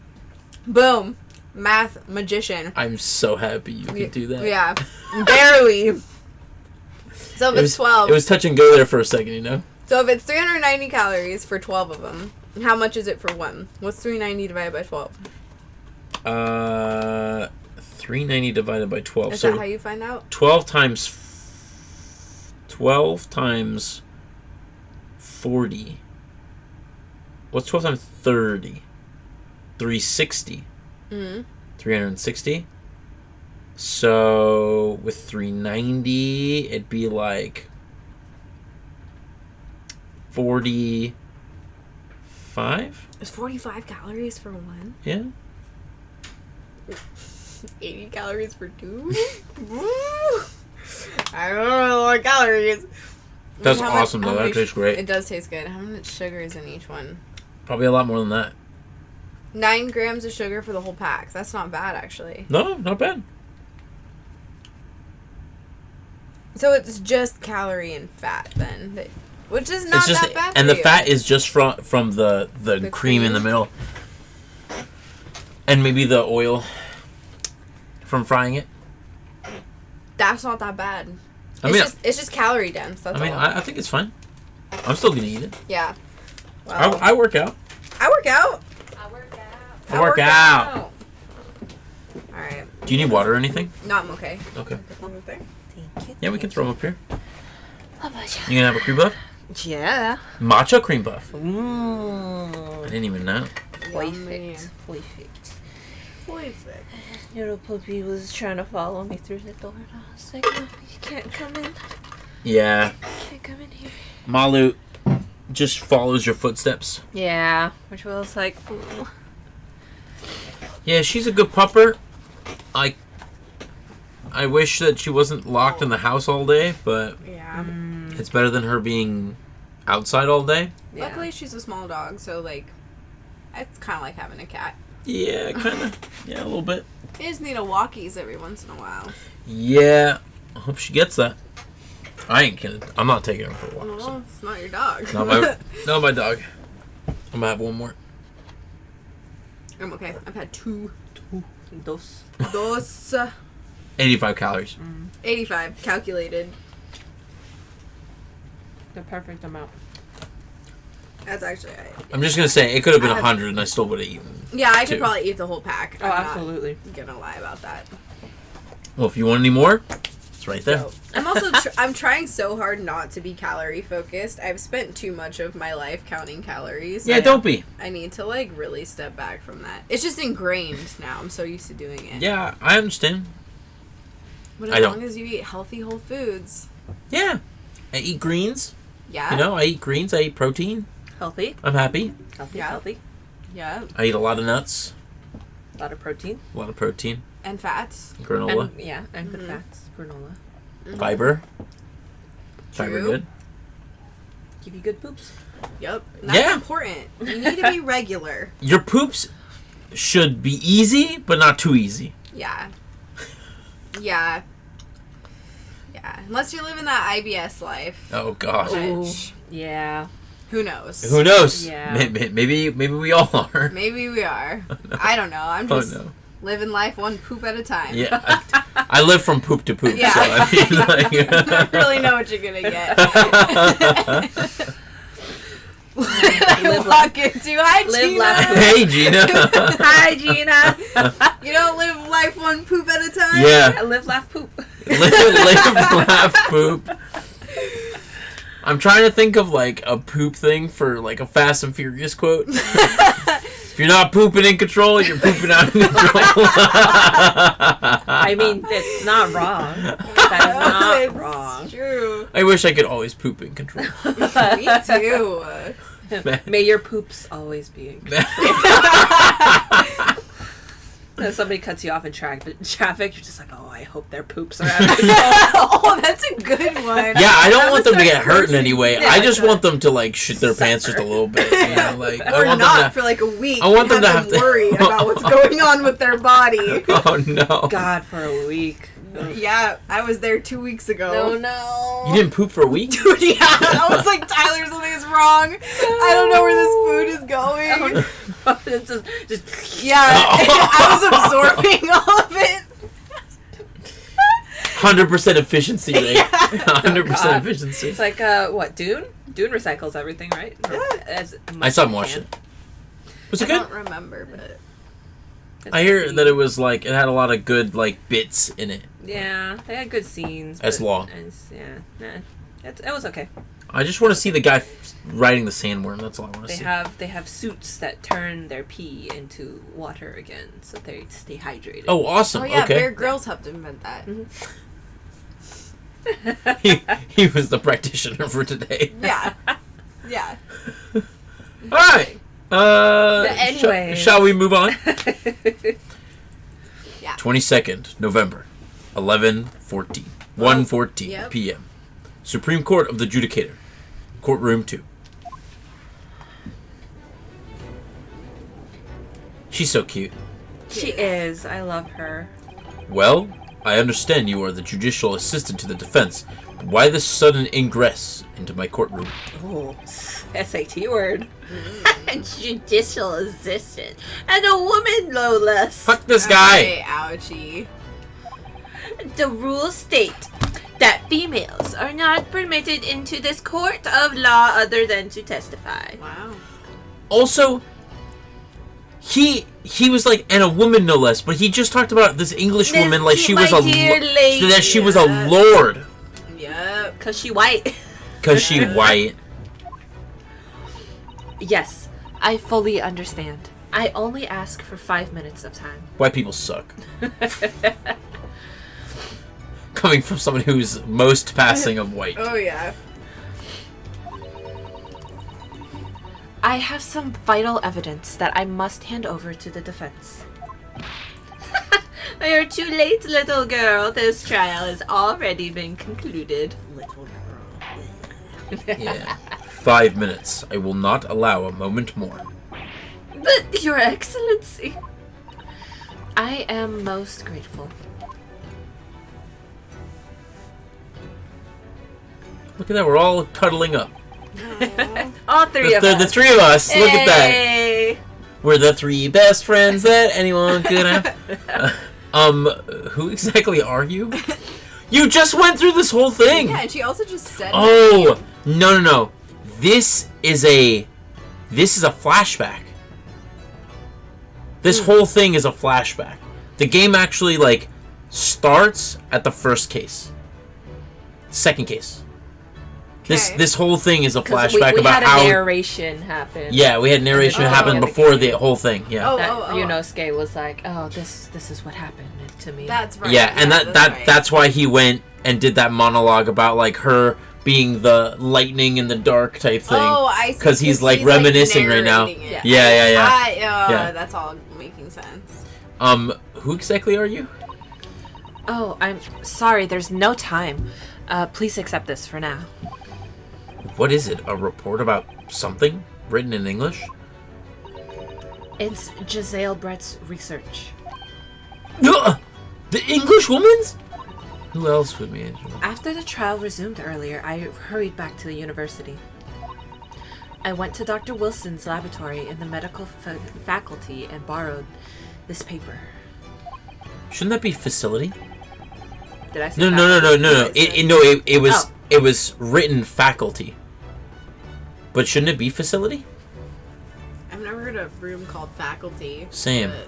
Boom. Math magician. I'm so happy you can do that. Yeah. Barely. So if It it's was 12. It was touch and go there for a second, you know. So if it's 390 calories for 12 of them, how much is it for one? What's 390 divided by 12? 390 divided by 12. Is So that how you find out? 12 times 40. What's 12 times 30? 360. Mm-hmm. 360. So with 390, it'd be like 45. Is 45 calories for one? Yeah. 80 calories for two? I don't know what calories. That's How much- awesome, how though. That much- tastes great. It does taste good. How much sugar is in each one? Probably a lot more than that. 9 grams of sugar for the whole pack. That's not bad, actually. No, not bad. So it's just calorie and fat, then. Which is not It's just, that bad and for the you. fat is just from the cream in the cream? middle, and maybe the oil from frying it. That's not that bad. I mean, It's just calorie dense, that's all. I think it's fine. I'm still gonna eat it. Yeah. Well, I work out. I work out. I work out. Alright. Do you need water or anything? No, I'm okay. Okay. Thank you. Yeah, we can throw them up here. How about You gonna have a cream puff? Yeah. Matcha cream puff. I Mmm. didn't even know. Perfect. Perfect. Little puppy was trying to follow me through the door. And I was like, no, you can't come in. Yeah. Can't come in here. Malu just follows your footsteps. Yeah. Which was like, ooh. Yeah, she's a good pupper. I wish that she wasn't locked in the house all day, but Yeah. it's better than her being outside all day. Yeah. Luckily, she's a small dog, so, like, it's kind of like having a cat. Yeah, kind of. Yeah, a little bit. You just need a walkies every once in a while. Yeah, I hope she gets that. I ain't kidding. I'm not taking her for a walk. Well, So. it's not your dog. Not my dog. I'm gonna have one more. I'm okay. I've had 2. Dos. Those 85 calories. 85 calculated. The perfect amount. That's actually. I'm just gonna say it could have been I have- 100, and I still would have eaten. Yeah, I could 2. probably eat the whole pack. Oh, I'm absolutely. not gonna lie about that. Well, if you want any more, it's right there. I'm also I'm trying so hard not to be calorie focused. I've spent too much of my life counting calories. Yeah, don't be. I need to like really step back from that. It's just ingrained now. I'm so used to doing it. Yeah, I understand. But I as don't. long as you eat healthy whole foods. Yeah, I eat greens. Yeah. You know, I eat greens. I eat protein. Healthy. I'm happy. Healthy. Yeah. Healthy. Yeah. I eat a lot of nuts, A lot of protein. a lot of protein, And fats. granola, And, yeah. And good fats. Granola. fiber. Fiber True. good. Give you good poops. Yep. That's Yeah. important. You need to be regular. Your poops should be easy, but not too easy. Yeah. Yeah. Yeah. Unless you're living that IBS life. Oh gosh. Which, Yeah. who knows? Who knows? Yeah. Maybe we all are. Maybe we are. I don't know. I'm Oh just no. living life one poop at a time. Yeah, I live from poop to poop. Yeah. So I mean, like, I don't really know what you're gonna get. Walk into hi Live Gina. life. Hey Gina. Hi, Gina. You don't live life one poop at a time. Yeah. Live, laugh, poop. live, laugh, poop. I'm trying to think of like a poop thing for like a Fast and Furious quote. If you're not pooping in control, you're pooping out of control. I mean, it's not wrong. That is not It's wrong. true. I wish I could always poop in control. Me too. May your poops always be in control. If somebody cuts you off in traffic, you're just like, oh, I hope their poops are out of control. Oh, that's a good one. Yeah, I don't want them to Start get hurt in cursing. any way. Yeah, I just okay. want them to like shit their pants just a little bit. You know, like I Or want not them to. for like a week. I want them and to have have to- worry about what's going on with their body. Oh no! God, for a week. Yeah, I was there 2 weeks ago. No, no. You didn't poop for a week? Dude, yeah. I was like, Tyler, something is wrong. I don't know where this food is going. It's just Yeah, I was absorbing all of it. 100% efficiency rate. Yeah. 100% God. efficiency. It's like, what, Dune? Dune recycles everything, right? Yeah. As I saw him much watch as it. Was I it good? don't remember, but I hear that it was like it had a lot of good like bits in it. Yeah, they had good scenes. As long. It was okay. I just want to see the guy riding the sandworm. That's all I want to see. They have suits that turn their pee into water again, so they stay hydrated. Oh, awesome. Oh yeah, Okay. Bear Grylls helped invent that. he was the practitioner for today. Yeah. Yeah. All right. Anyways. Shall we move on? Yeah. 22nd November, 11:14, 1:14 Yep. p.m. Supreme Court of the Judicator, courtroom 2. She's so cute. She is. I love her. Well, I understand you are the judicial assistant to the defense, but why this sudden ingress into my courtroom? Oh, SAT word. Judicial assistant. And a woman, no less. Fuck this guy! Ouchie. The rules state that females are not permitted into this court of law other than to testify. Wow. Also, he was like, and a woman no less, but he just talked about this English This woman like she my was a dear lady. that she was a lord Yep. Because she white. because she white. Yes, I fully understand. I only ask for 5 minutes of time. White people suck. Coming from someone who's most passing of white. Oh yeah. I have some vital evidence that I must hand over to the defense. You're too late, little girl. This trial has already been concluded. Little girl. Yeah. 5 minutes. I will not allow a moment more. But, Your Excellency. I am most grateful. Look at that. We're all cuddling up. All three of us. The three of us. Look at that. Hey. We're the three best friends that anyone could have. Who exactly are you? You just went through this whole thing. Yeah, and she also just said. Oh, no. This is a flashback. This whole thing is a flashback. The game actually like starts at the first case. Second case. Okay. This whole thing is a 'Cause flashback we about had how a narration happen. yeah, we had narration Oh. happen Yeah, before the the whole thing. Yeah. Oh, That oh. Yunosuke was like, "Oh, this is what happened to me." That's right. Yeah, and that's right. that's why he went and did that monologue about like her being the lightning in the dark type thing. Oh, I see. 'Cause he's, like, reminiscing right now. narrating it. Yeah. Yeah. That's all making sense. Who exactly are you? Oh, I'm sorry. There's no time. Please accept this for now. What is it? A report about something written in English? It's Giselle Brett's research. The English woman's? Who else would be? After the trial resumed earlier, I hurried back to the university. I went to Dr. Wilson's laboratory in the medical faculty and borrowed this paper. Shouldn't that be facility? Did I say No. faculty? It was written faculty. But shouldn't it be facility? I've never heard of a room called faculty. Same. but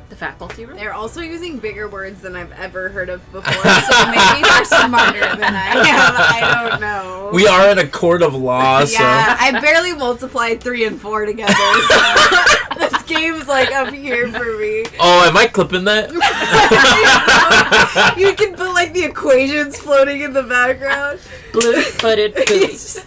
The faculty room? They're also using bigger words than I've ever heard of before, so maybe they're smarter than I am. I don't know. We are in a court of law, so Yeah, I barely multiplied 3 and 4 together, so this game's like up here for me. oh, am I clipping that? You can put like the equations floating in the background. Blue-footed boots.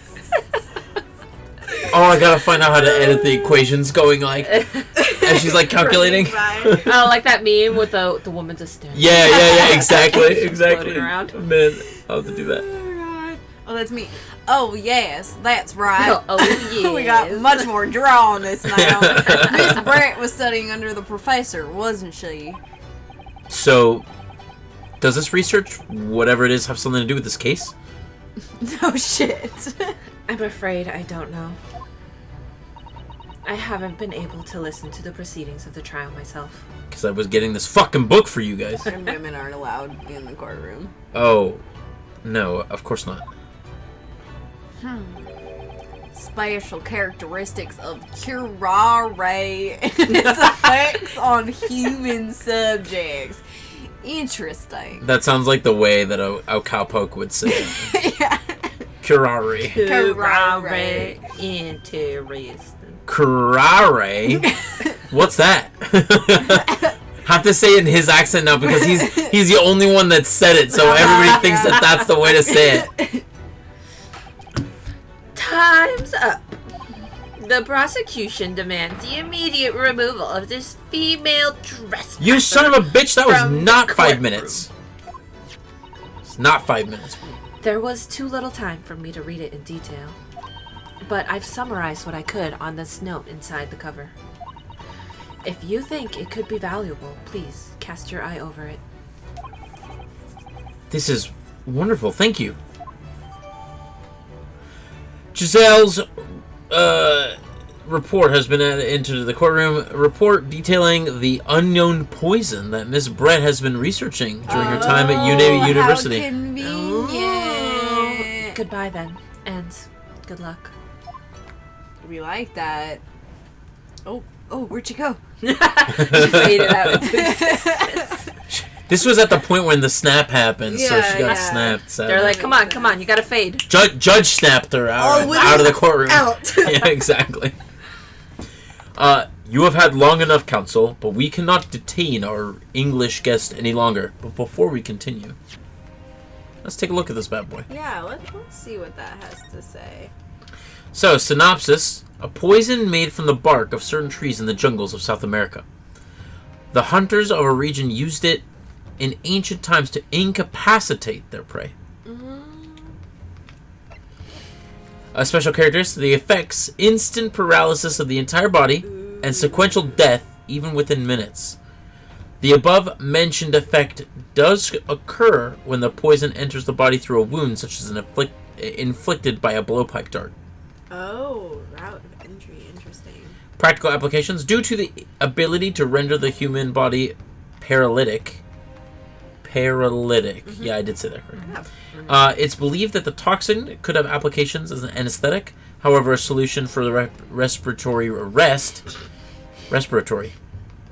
Oh, I gotta find out how to edit the equations going like as she's like calculating. Fine. Oh, like that meme with the woman's just staring. Yeah, exactly. Floating around. Man, I'll have to do that. Oh, God. Oh, that's me. Oh, yes, that's right. Oh, yeah. We got much more drawing this now. Miss Brett was studying under the professor, wasn't she? So, does this research, whatever it is, have something to do with this case? No shit. I'm afraid I don't know. I haven't been able to listen to the proceedings of the trial myself. Because I was getting this fucking book for you guys. And women aren't allowed in the courtroom. Oh, no, of course not. special characteristics of curare and its effects on human subjects. Interesting. That sounds like the way that a cowpoke would say it. Yeah. Curare. Curare. Interesting. Curare? What's that? Have to say it in his accent now because he's the only one that said it, so everybody thinks that that's the way to say it. Time's up. The prosecution demands the immediate removal of this female trespasser. You son of a bitch, that was from the not 5 courtroom. minutes. It's not 5 minutes. There was too little time for me to read it in detail, but I've summarized what I could on this note inside the cover. If you think it could be valuable, please cast your eye over it. This is wonderful, thank you. Giselle's report has been added into the courtroom. A report detailing the unknown poison that Miss Brett has been researching during her time at University. How convenient. Goodbye then, and good luck. We like that. Oh, where'd you go? Faded out into existence. This was at the point when the snap happened, so Yeah, she got yeah. snapped. So. They're like, come on, you gotta fade. Judge snapped her out of the courtroom. Out. Yeah, exactly. You have had long enough, counsel, but we cannot detain our English guest any longer. But before we continue, let's take a look at this bad boy. Yeah, let's see what that has to say. So, synopsis: a poison made from the bark of certain trees in the jungles of South America. The hunters of a region used it in ancient times to incapacitate their prey. A special characteristic: the effects instant paralysis of the entire body and sequential death even within minutes. The above mentioned effect does occur when the poison enters the body through a wound, such as an inflicted by a blowpipe dart. Oh, route of entry. Interesting. Practical applications: due to the ability to render the human body paralytic. Yeah, I did say that correctly. It's believed that the toxin could have applications as an anesthetic. However, a solution for the respiratory.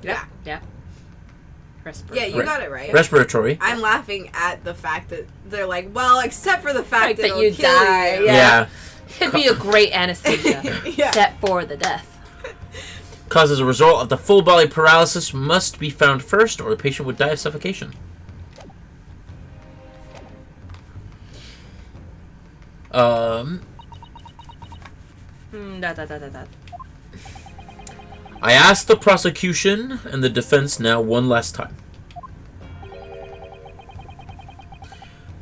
Yeah. Yeah. Yeah, you got it right. Respiratory. I'm laughing at the fact that they're like, well, except for the fact that that it'll you kill die, you. Yeah. It'd be a great anesthesia, Yeah. except for the death. Cause as a result of the full body paralysis must be found first, or the patient would die of suffocation. I asked the prosecution and the defense now one last time.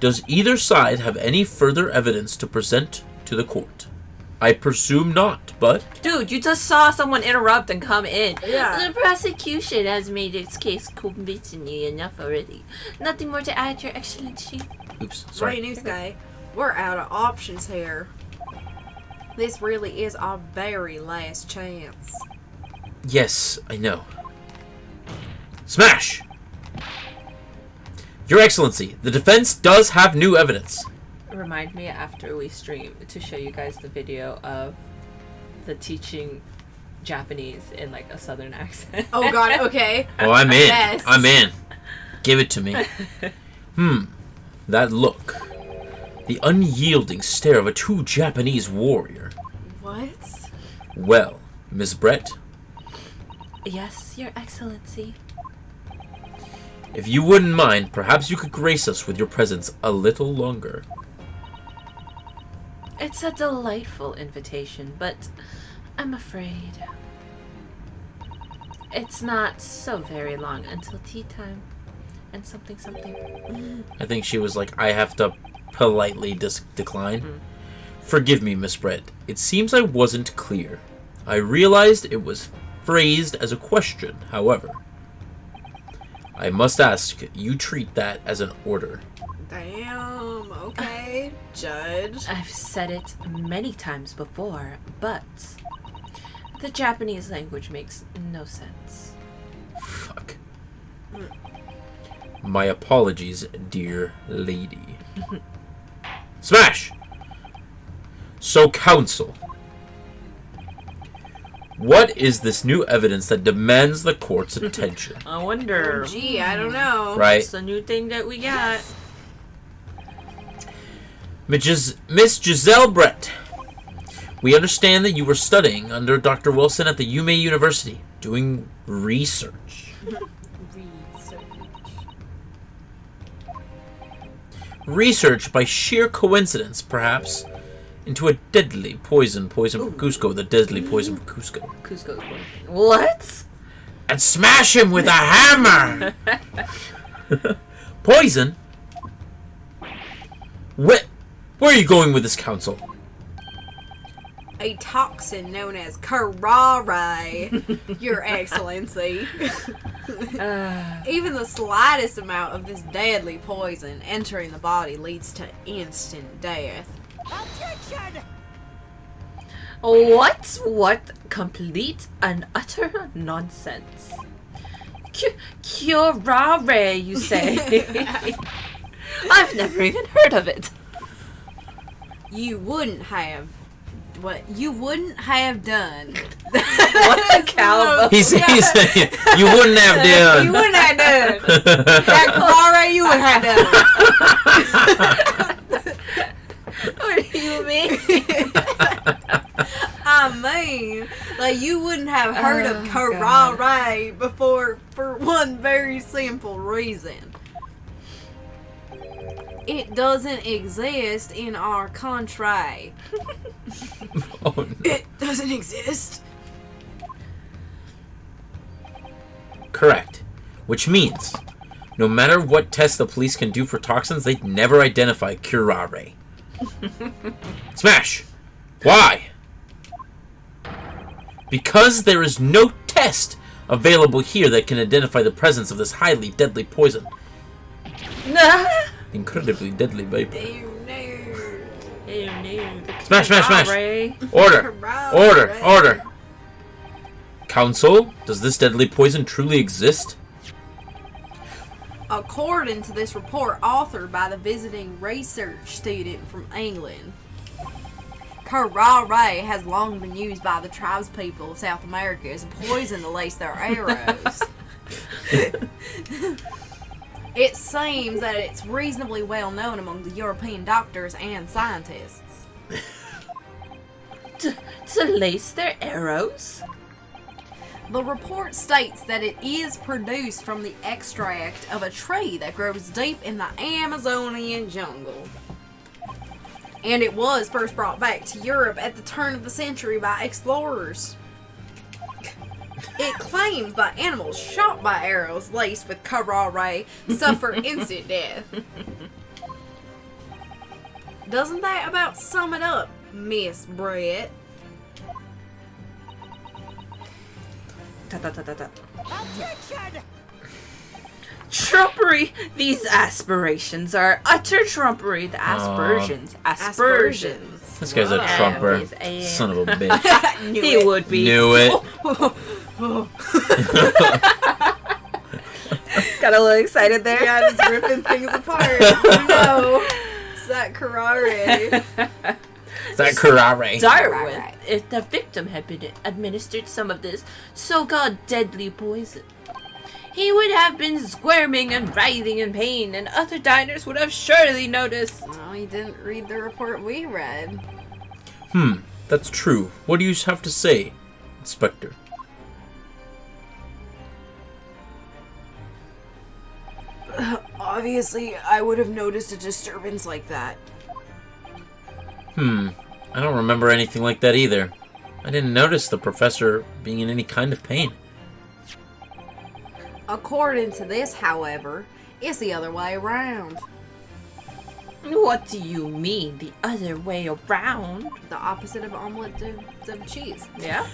Does either side have any further evidence to present to the court? I presume not, but... Dude, you just saw someone interrupt and come in. Yeah. The prosecution has made its case convincingly enough already. Nothing more to add, Your Excellency. Oops, Right, sorry. news guy. We're out of options here. This really is our very last chance. Yes, I know. Smash! Your Excellency, the defense does have new evidence. Remind me after we stream to show you guys the video of the teaching Japanese in like a southern accent. Oh god, okay. Oh, I'm in. Yes. I'm in. Give it to me. That look. The unyielding stare of a true Japanese warrior. What? Well, Miss Brett, Yes, Your Excellency. if you wouldn't mind, perhaps you could grace us with your presence a little longer. It's a delightful invitation, but I'm afraid it's not so very long until tea time and something. I think she was like, I have to politely decline. Forgive me, Miss Brett. It seems I wasn't clear. I realized it was phrased as a question, however. I must ask, you treat that as an order. Damn, okay. Judge. I've said it many times before, but the Japanese language makes no sense. Fuck. My apologies, dear lady. Smash! So, counsel, What is this new evidence that demands the court's attention? I wonder. Gee, I don't know. Right. It's a new thing that we got. Miss Giselle Brett, we understand that you were studying under Dr. Wilson at the UMA University, doing research. Research by sheer coincidence, perhaps, into a deadly poison for Cusco, the deadly poison for Cusco. Cusco's one. What? And smash him with a hammer! Poison? Where are you going with this, counsel? A toxin known as Karare, Your Excellency. Even the slightest amount of this deadly poison entering the body leads to instant death. Attention! What? What complete and utter nonsense. Curare, you say? I've never even heard of it. You wouldn't have. What you wouldn't have done. What a cow. He's saying, you wouldn't have done. You wouldn't have done. That Karare you would have done. What do you mean? I mean, like you wouldn't have heard of Karare before for one very simple reason. It doesn't exist in our country. Oh, no. It doesn't exist. Correct. Which means, no matter what tests the police can do for toxins, they'd never identify curare. Smash! Why? Because there is no test available here that can identify the presence of this highly deadly poison. Incredibly deadly vapor. Smash, smash, smash! Order! Order! Order! Counsel, does this deadly poison truly exist? According to this report authored by the visiting research student from England, Karare has long been used by the tribespeople of South America as a poison to lace their arrows. It seems that it's reasonably well known among the European doctors and scientists. To lace their arrows? The report states that it is produced from the extract of a tree that grows deep in the Amazonian jungle. And it was first brought back to Europe at the turn of the century by explorers. It claims that animals shot by arrows laced with Karare suffer instant death. Doesn't that about sum it up, Miss Brett? Attention! Trumpery! These aspirations are utter trumpery. The aspersions. Aspersions. This guy's a trumper. Son of a bitch. He would be. Knew it. Got a little excited there. Yeah, just ripping things apart. No. It's that Karare. Is that curare? Darwin, if the victim had been administered some of this so-called deadly poison, he would have been squirming and writhing in pain, and other diners would have surely noticed. Well, he didn't read the report we read. That's true. What do you have to say, Inspector? Obviously, I would have noticed a disturbance like that. I don't remember anything like that either. I didn't notice the professor being in any kind of pain. According to this, however, it's the other way around. What do you mean, the other way around? The opposite of omelet to cheese. Yeah?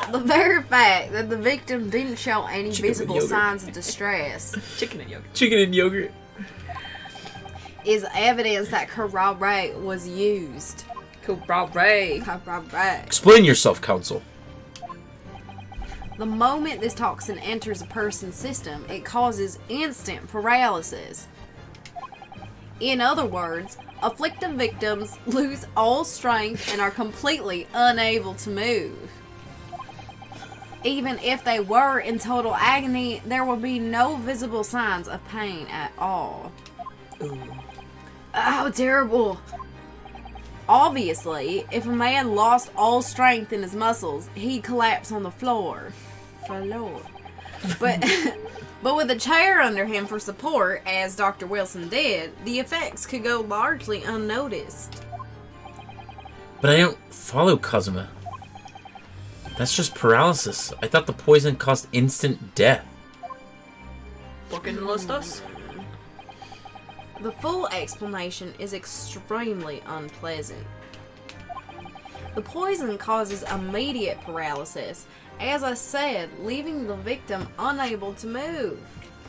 The very fact that the victim didn't show any Chicken with visible yogurt. signs of distress Chicken and yogurt. Chicken and yogurt. is evidence that Karare was used. Karare. Karare. Explain yourself, counsel. The moment this toxin enters a person's system, it causes instant paralysis. In other words, afflicted victims lose all strength and are completely unable to move. Even if they were in total agony, there would be no visible signs of pain at all. Ooh. How terrible. Obviously, if a man lost all strength in his muscles, he'd collapse on the floor. But with a chair under him for support, as Dr. Wilson did, the effects could go largely unnoticed. But I don't follow Kazuma. That's just paralysis. I thought the poison caused instant death. ¿Por qué no lo estás? The full explanation is extremely unpleasant. The poison causes immediate paralysis, as I said, leaving the victim unable to move.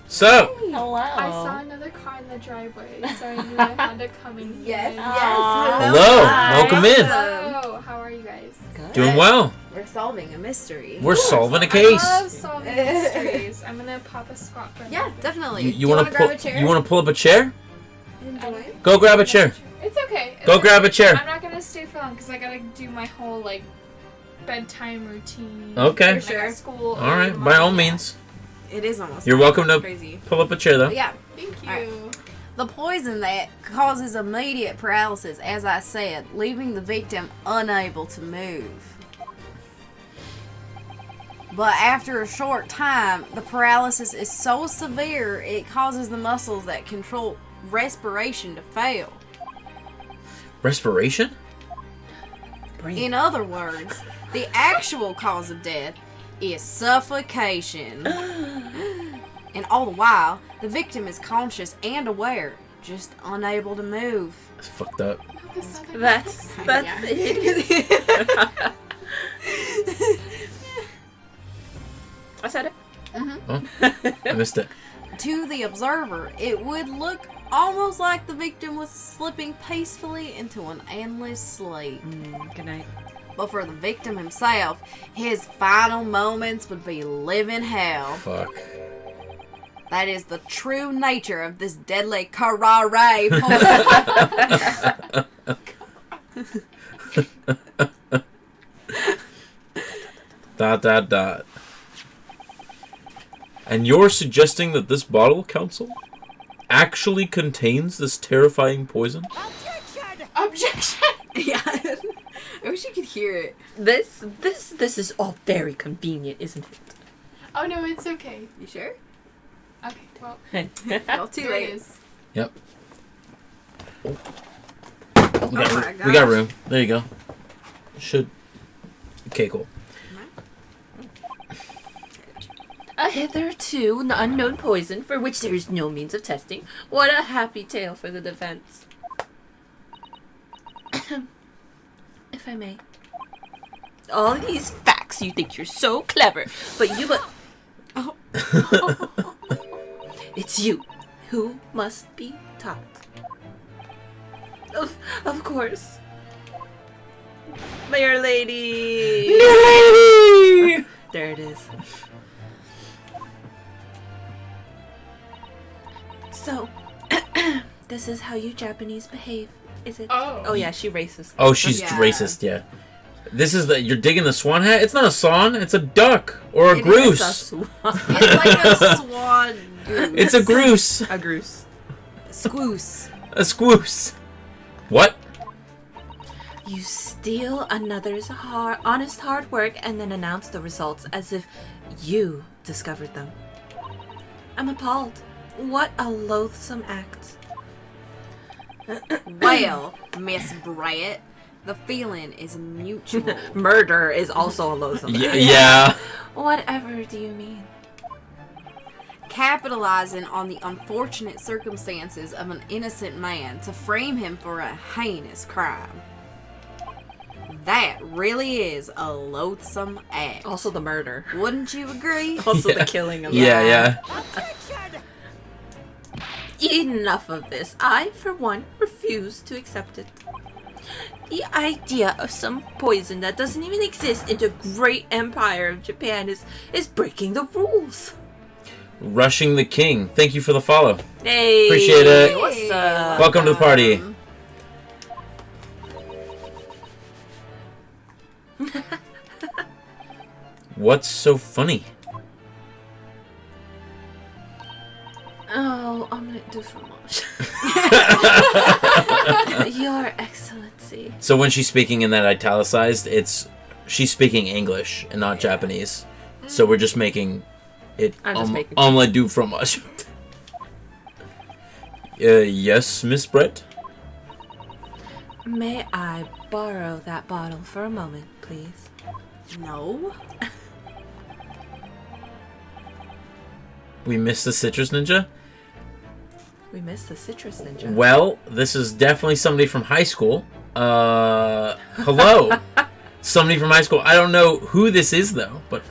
So, Hello. I saw another car in the driveway, so I knew I had to come in here. Yes. hello. Welcome in. Hello, how are you guys? Good. Doing well. We're solving a mystery. We're solving a I case. love solving mysteries. I'm gonna pop a squat for a Yeah, minute. definitely. You Do you want want to to grab pull? a chair? You want to pull up a chair? Enjoy. Go grab a chair. It's okay. Go grab a chair. I'm not gonna stay for long because I gotta do my whole like bedtime routine. Okay. For sure. I got school. All right. By all means, It is almost. you're welcome to crazy. pull up a chair, though. But yeah, Thank you. Alright. the poison that causes immediate paralysis, as I said, leaving the victim unable to move. But after a short time, the paralysis is so severe it causes the muscles that control respiration to fail. Respiration? In other words, the actual cause of death is suffocation. And all the while, the victim is conscious and aware, just unable to move. That's fucked up. That's it. I said it. Oh, I missed it. To the observer, it would look almost like the victim was slipping peacefully into an endless sleep. Good night. But for the victim himself, his final moments would be living hell. Fuck. That is the true nature of this deadly karare ... And you're suggesting that this bottle, Council, actually contains this terrifying poison? Objection. Yeah. I wish you could hear it. This is all very convenient, isn't it? Oh no, it's okay. You sure? Okay, well, Well, too here it late. is. Yep. We my we got gosh. room. There you go. Should. Okay, cool. A hitherto unknown poison for which there is no means of testing. What a happy tale for the defense. If I may. All these facts, you think you're so clever, but you it's you who must be taught. Of course. Mayor Lady! Lady! There it is. So, this is how you Japanese behave, is it? Oh. yeah, she racist. Oh, she's Yeah. racist, yeah. This is you're digging the swan hat? It's not a swan, it's a duck. Or a It is groose. It's like a swan goose. It's a groose. A goose. Squoose. A squoose. What? You steal another's honest hard work and then announce the results as if you discovered them. I'm appalled. What a loathsome act. Well, Miss Bryant, the feeling is mutual. Murder is also a loathsome act. Yeah. Whatever do you mean? Capitalizing on the unfortunate circumstances of an innocent man to frame him for a heinous crime. That really is a loathsome act. Also the murder. Wouldn't you agree? Also Yeah. the killing of Yeah. Enough of this. I, for one, refuse to accept it. The idea of some poison that doesn't even exist in the great empire of Japan is breaking the rules. Rushing the king. Thank you for the follow. Hey! Appreciate it. What's up? Welcome to the party. What's so funny? Oh, omelette du fromage. Your Excellency. So when she's speaking in that italicized, she's speaking English and not Japanese. So we're just making it I'm just making- omelette du fromage. Yes, Miss Brett? May I borrow that bottle for a moment, please? No. We missed the Citrus Ninja? We missed the citrus ninja. Well, this is definitely somebody from high school. Hello. Somebody from high school. I don't know who this is, though, but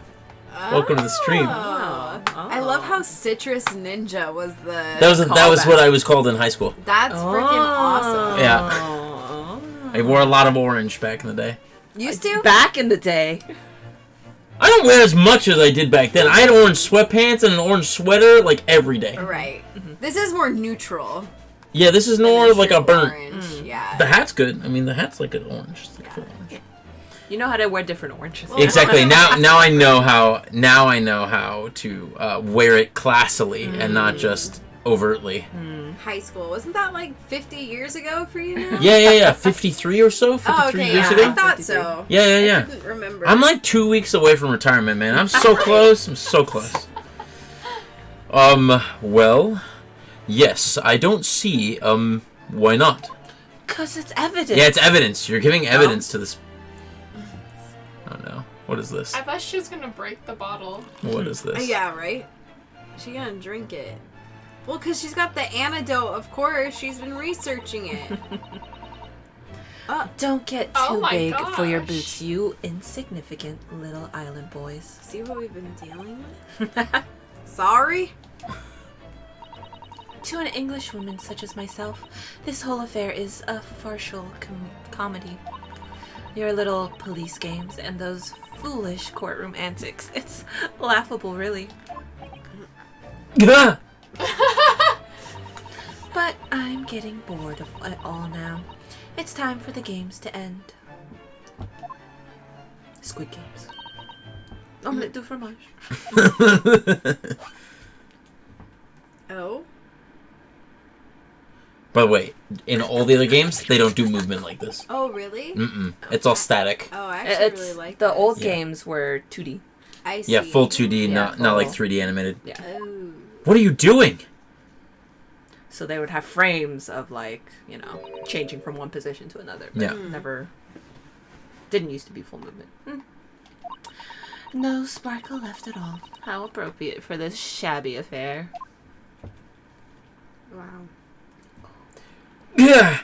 welcome to the stream. Oh. I love how Citrus Ninja was the. That was callback. what I was called in high school. That's freaking awesome. Yeah. Oh. I wore a lot of orange back in the day. Used to? Back in the day. I don't wear as much as I did back then. I had orange sweatpants and an orange sweater like every day. Right. This is more neutral. Yeah, this is than more the like a burnt. Orange. Yeah. The hat's good. I mean, the hat's like an orange. It's like full orange. You know how to wear different oranges. Exactly. Now I know how. Now I know how to wear it classily and not just overtly. High school. Wasn't that like 50 years ago for you now? Yeah. 53 or so. 53 Oh, okay. years Yeah, ago. I thought so. Yeah. I didn't remember. I'm like 2 weeks away from retirement, man. I'm so close. I'm so close. Well, yes. I don't see. Why not? Because it's evidence. Yeah, it's evidence. You're giving evidence to this. Oh no. What is this? I thought she was gonna break the bottle. What is this? Yeah, right? She gonna drink it. Well, because she's got the antidote, of course. She's been researching it. Don't get Oh too my big for your gosh. boots, you insignificant little island boys. See what we've been dealing with? Sorry? To an Englishwoman such as myself, this whole affair is a farcical comedy. Your little police games and those foolish courtroom antics. It's laughable, really. Gah! But I'm getting bored of it all now. It's time for the games to end. Squid Games. Omelette du fromage. Oh? By the way, in all the other games, they don't do movement like this. Oh, really? Mm-mm. It's all static. Oh, I actually It's really like the this. old Yeah. games were 2D. I see. Yeah, full 2D, Yeah, not like full. 3D animated. Yeah. Oh. What are you doing? So they would have frames of changing from one position to another. But Yeah. Never. Didn't used to be full movement. No sparkle left at all. How appropriate for this shabby affair. Wow. Yeah.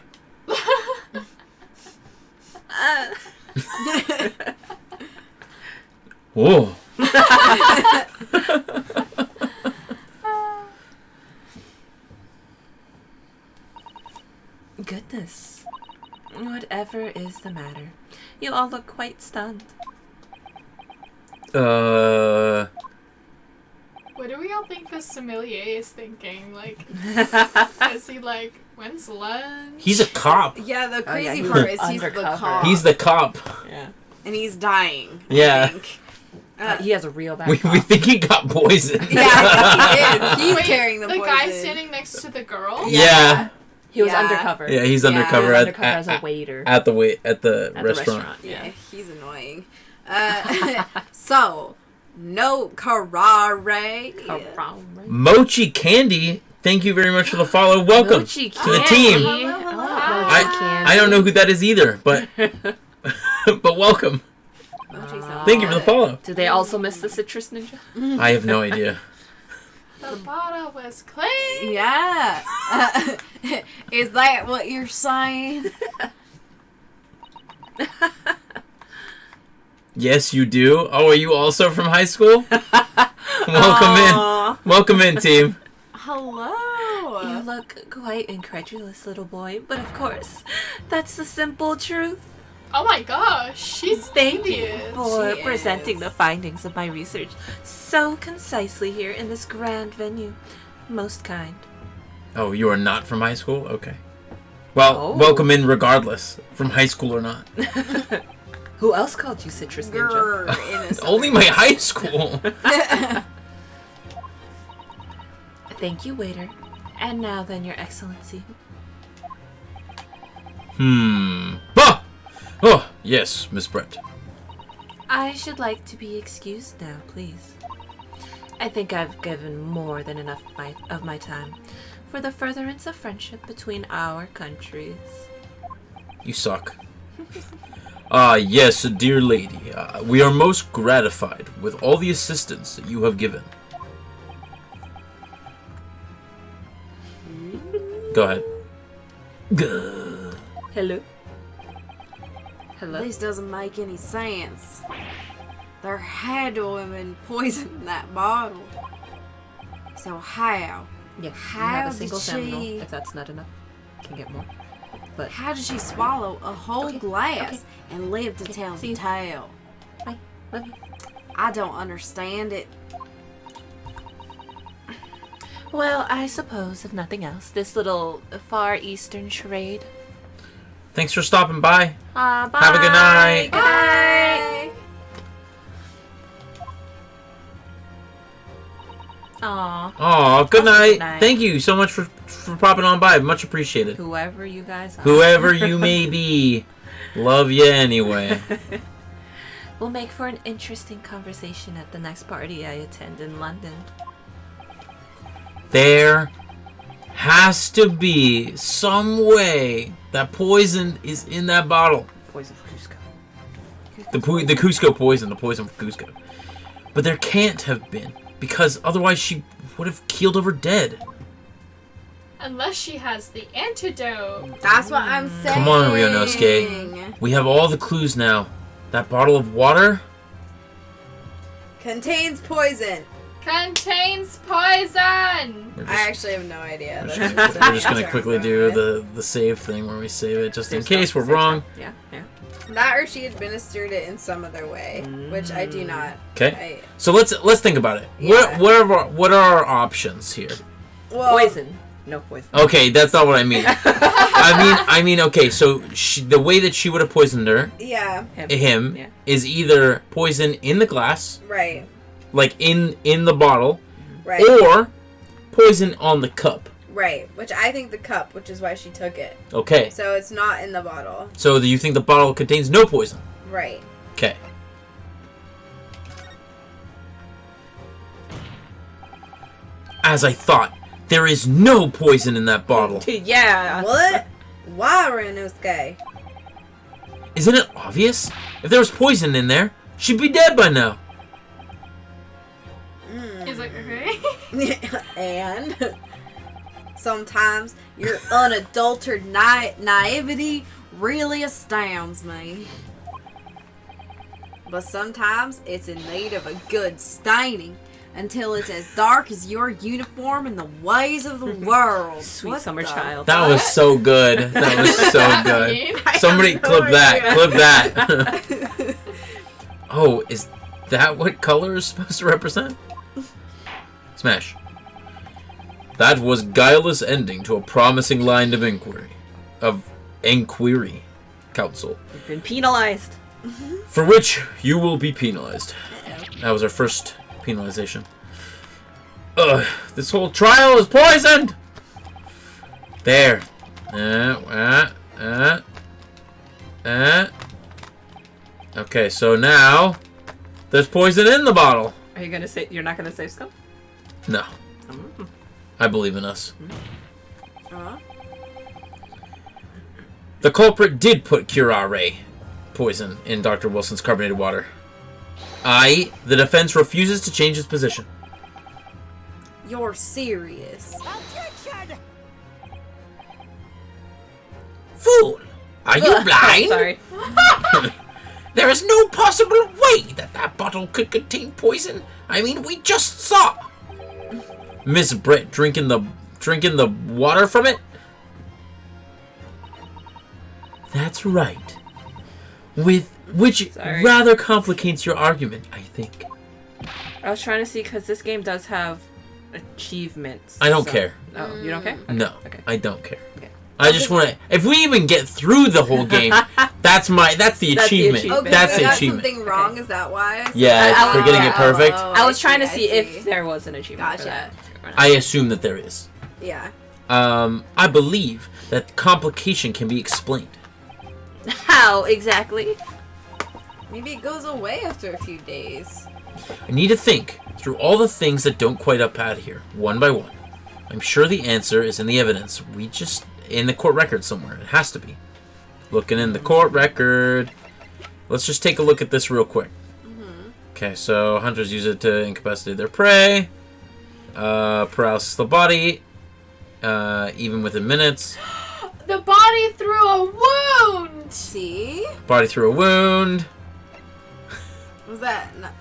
Whoa. Goodness. Whatever is the matter? You all look quite stunned. What do we all think the sommelier is thinking? Like, is he like, when's lunch? He's a cop. Yeah, the crazy he's part is he's the undercover. cop. He's the cop. Yeah. and he's dying. Yeah. I think. He has a real bad We cough. think he got poisoned. Yeah, I think he is. He's Wait, carrying the the poison. guy standing next to the girl? Yeah. He was Yeah. undercover. Yeah, he's Yeah. undercover, He was at, undercover as a waiter at the at the restaurant. Yeah, Yeah. he's annoying. So, no karare. Mochi Candy, thank you very much for the follow. Welcome Mochi to the candy. team. Hello, hello. Mochi candy. I don't know who that is either, but but welcome. Mochi's Thank you for the follow. Did they also miss the citrus ninja? I have no idea. The bottle was clean. Yeah. Is that what you're saying? Yes, you do. Oh, are you also from high school? Welcome in, team. Hello. You look quite incredulous, little boy, but of course, that's the simple truth. Oh my gosh, she's Thank you devious. for She presenting is. the findings of my research so concisely here in this grand venue. Most kind. Oh, you are not from high school? Okay. Well, Oh. welcome in regardless, from high school or not. Who else called you Citrus Ninja? Grr, innocent. Only my high school. Thank you, waiter. And now then, Your Excellency. Ah! Oh, yes, Miss Brett. I should like to be excused now, please. I think I've given more than enough of my time for the furtherance of friendship between our countries. You suck. Yes, dear lady. We are most gratified with all the assistance that you have given. Go ahead. Hello? Hello? This doesn't make any sense. There had to have been poison in that bottle. So how? Yes, you How have a did single seminal. she- If that's not enough, you can get more. But How did she swallow a whole Okay, glass okay. and live to Okay, tell see the you. tale? bye. Love you. I don't understand it. Well, I suppose, if nothing else, this little Far Eastern charade. Thanks for stopping by. Bye. Have a good night. Good night. Aw. Aw, good Also night. good night. Thank you so much for popping on by. Much appreciated. Whoever you guys are. Whoever you may be, love you anyway. Will make for an interesting conversation at the next party I attend in London. There has to be some way that poison is in that bottle. Poison Cusco. The Cusco poison, the poison from Cusco. But there can't have been, because otherwise she would have keeled over dead. Unless she has the antidote. That's what I'm saying. Come on, Ryunosuke. We have all the clues now. That bottle of water? Contains poison. Contains poison! We're I just, actually have no idea. we're That's just, just- we're just gonna quickly do the save thing where we save it just in case we're wrong. Yeah, yeah. That or she administered it in some other way, which I do not. Okay. So let's think about it. Yeah. What are our options here? Well, Poison. No poison. Okay, that's not what I mean. I mean, okay. So the way that she would have poisoned her, Yeah. him, Yeah. is either poison in the glass, Right. like in the bottle, Right. or poison on the cup. Right. Which I think the cup, which is why she took it. Okay. So it's not in the bottle. So do you think the bottle contains no poison? Right. Okay. As I thought, there is no poison in that bottle. Yeah. What? Why, Ryunosuke? Isn't it obvious? If there was poison in there, she'd be dead by now. He's like, okay. And sometimes your unadulterated naivety really astounds me. But sometimes it's in need of a good staining until it's as dark as your uniform and the ways of the world. Sweet What summer the child. That was so good. That was so good. Somebody have no clip that. idea. Clip that. Oh, is that what color is supposed to represent? Smash. That was guileless ending to a promising line of inquiry. Council. You've been penalized. For which you will be penalized. That was our first penalization. Ugh, this whole trial is poisoned! There. Okay, so now there's poison in the bottle. Are you gonna say you're not gonna save Scum? No. I believe in us. The culprit did put curare poison in Dr. Wilson's carbonated water. The defense refuses to change its position. You're serious. Fool! Are you blind? Sorry. There is no possible way that bottle could contain poison. I mean, we just saw Miss Brett drinking the water from it. That's right. Which Sorry. rather complicates your argument, I think. I was trying to see because this game does have achievements. I don't care. Oh, you don't care? No, Okay. I don't care. Okay. I just want to. If we even get through the whole game, that's the achievement. Okay, That's I the got achievement. something wrong. Is that why? Yeah, I- for getting it perfect. I was trying to I see if there was an achievement for Gotcha. that. I assume that there is. Yeah. I believe that complication can be explained. How exactly? Maybe it goes away after a few days. I need to think through all the things that don't quite up out here, one by one. I'm sure the answer is in the evidence. In the court record somewhere. It has to be. Looking in the court record. Let's just take a look at this real quick. Okay, so hunters use it to incapacitate their prey. Paralysis the body. Even within minutes. The body through a wound! See? Body through a wound. Was that? Not...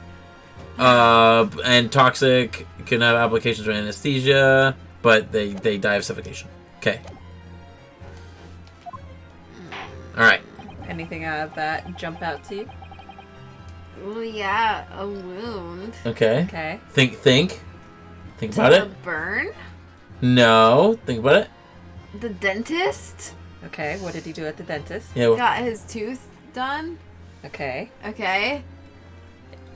And toxic can have applications for anesthesia, but they die of suffocation. Okay. Alright. Anything out of that jump out to you? Well, yeah, a wound. Okay. Okay. Think about A it. burn? No. Think about it. The dentist Okay, what did he do at the dentist? Yeah. got his tooth done. Okay. Okay.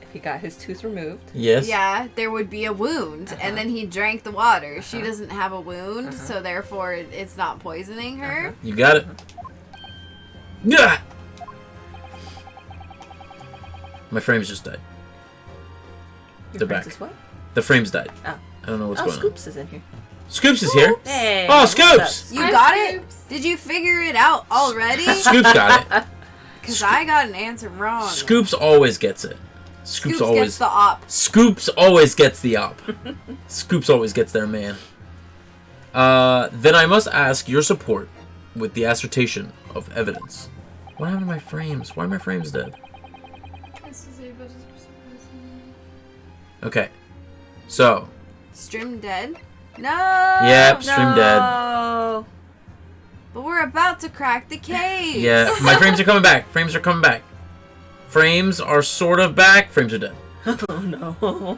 If he got his tooth removed. Yes. Yeah, there would be a wound, and then he drank the water. She doesn't have a wound, so therefore it's not poisoning her. You got it. Yeah. My frames just died. Your They're friends back. is what? The frames died. Oh. I don't know what's Oh, going Scoops is in here. on. Scoops is here. Hey. Oh, what's Scoops! up? You Hi, got it? Scoops. Did you figure it out already? Scoops got it. Because I got an answer wrong. Scoops always gets it. Scoops always. gets the op. Scoops always gets the op. Scoops always gets their man. Then I must ask your support with the assertion of evidence. What happened to my frames? Why are my frames dead? This is able to person. Okay. So, Stream dead? No! yep, stream dead. No. But we're about to crack the cave! Yeah, my frames are coming back. Frames are coming back. Frames are sort of back. Frames are dead. Oh no.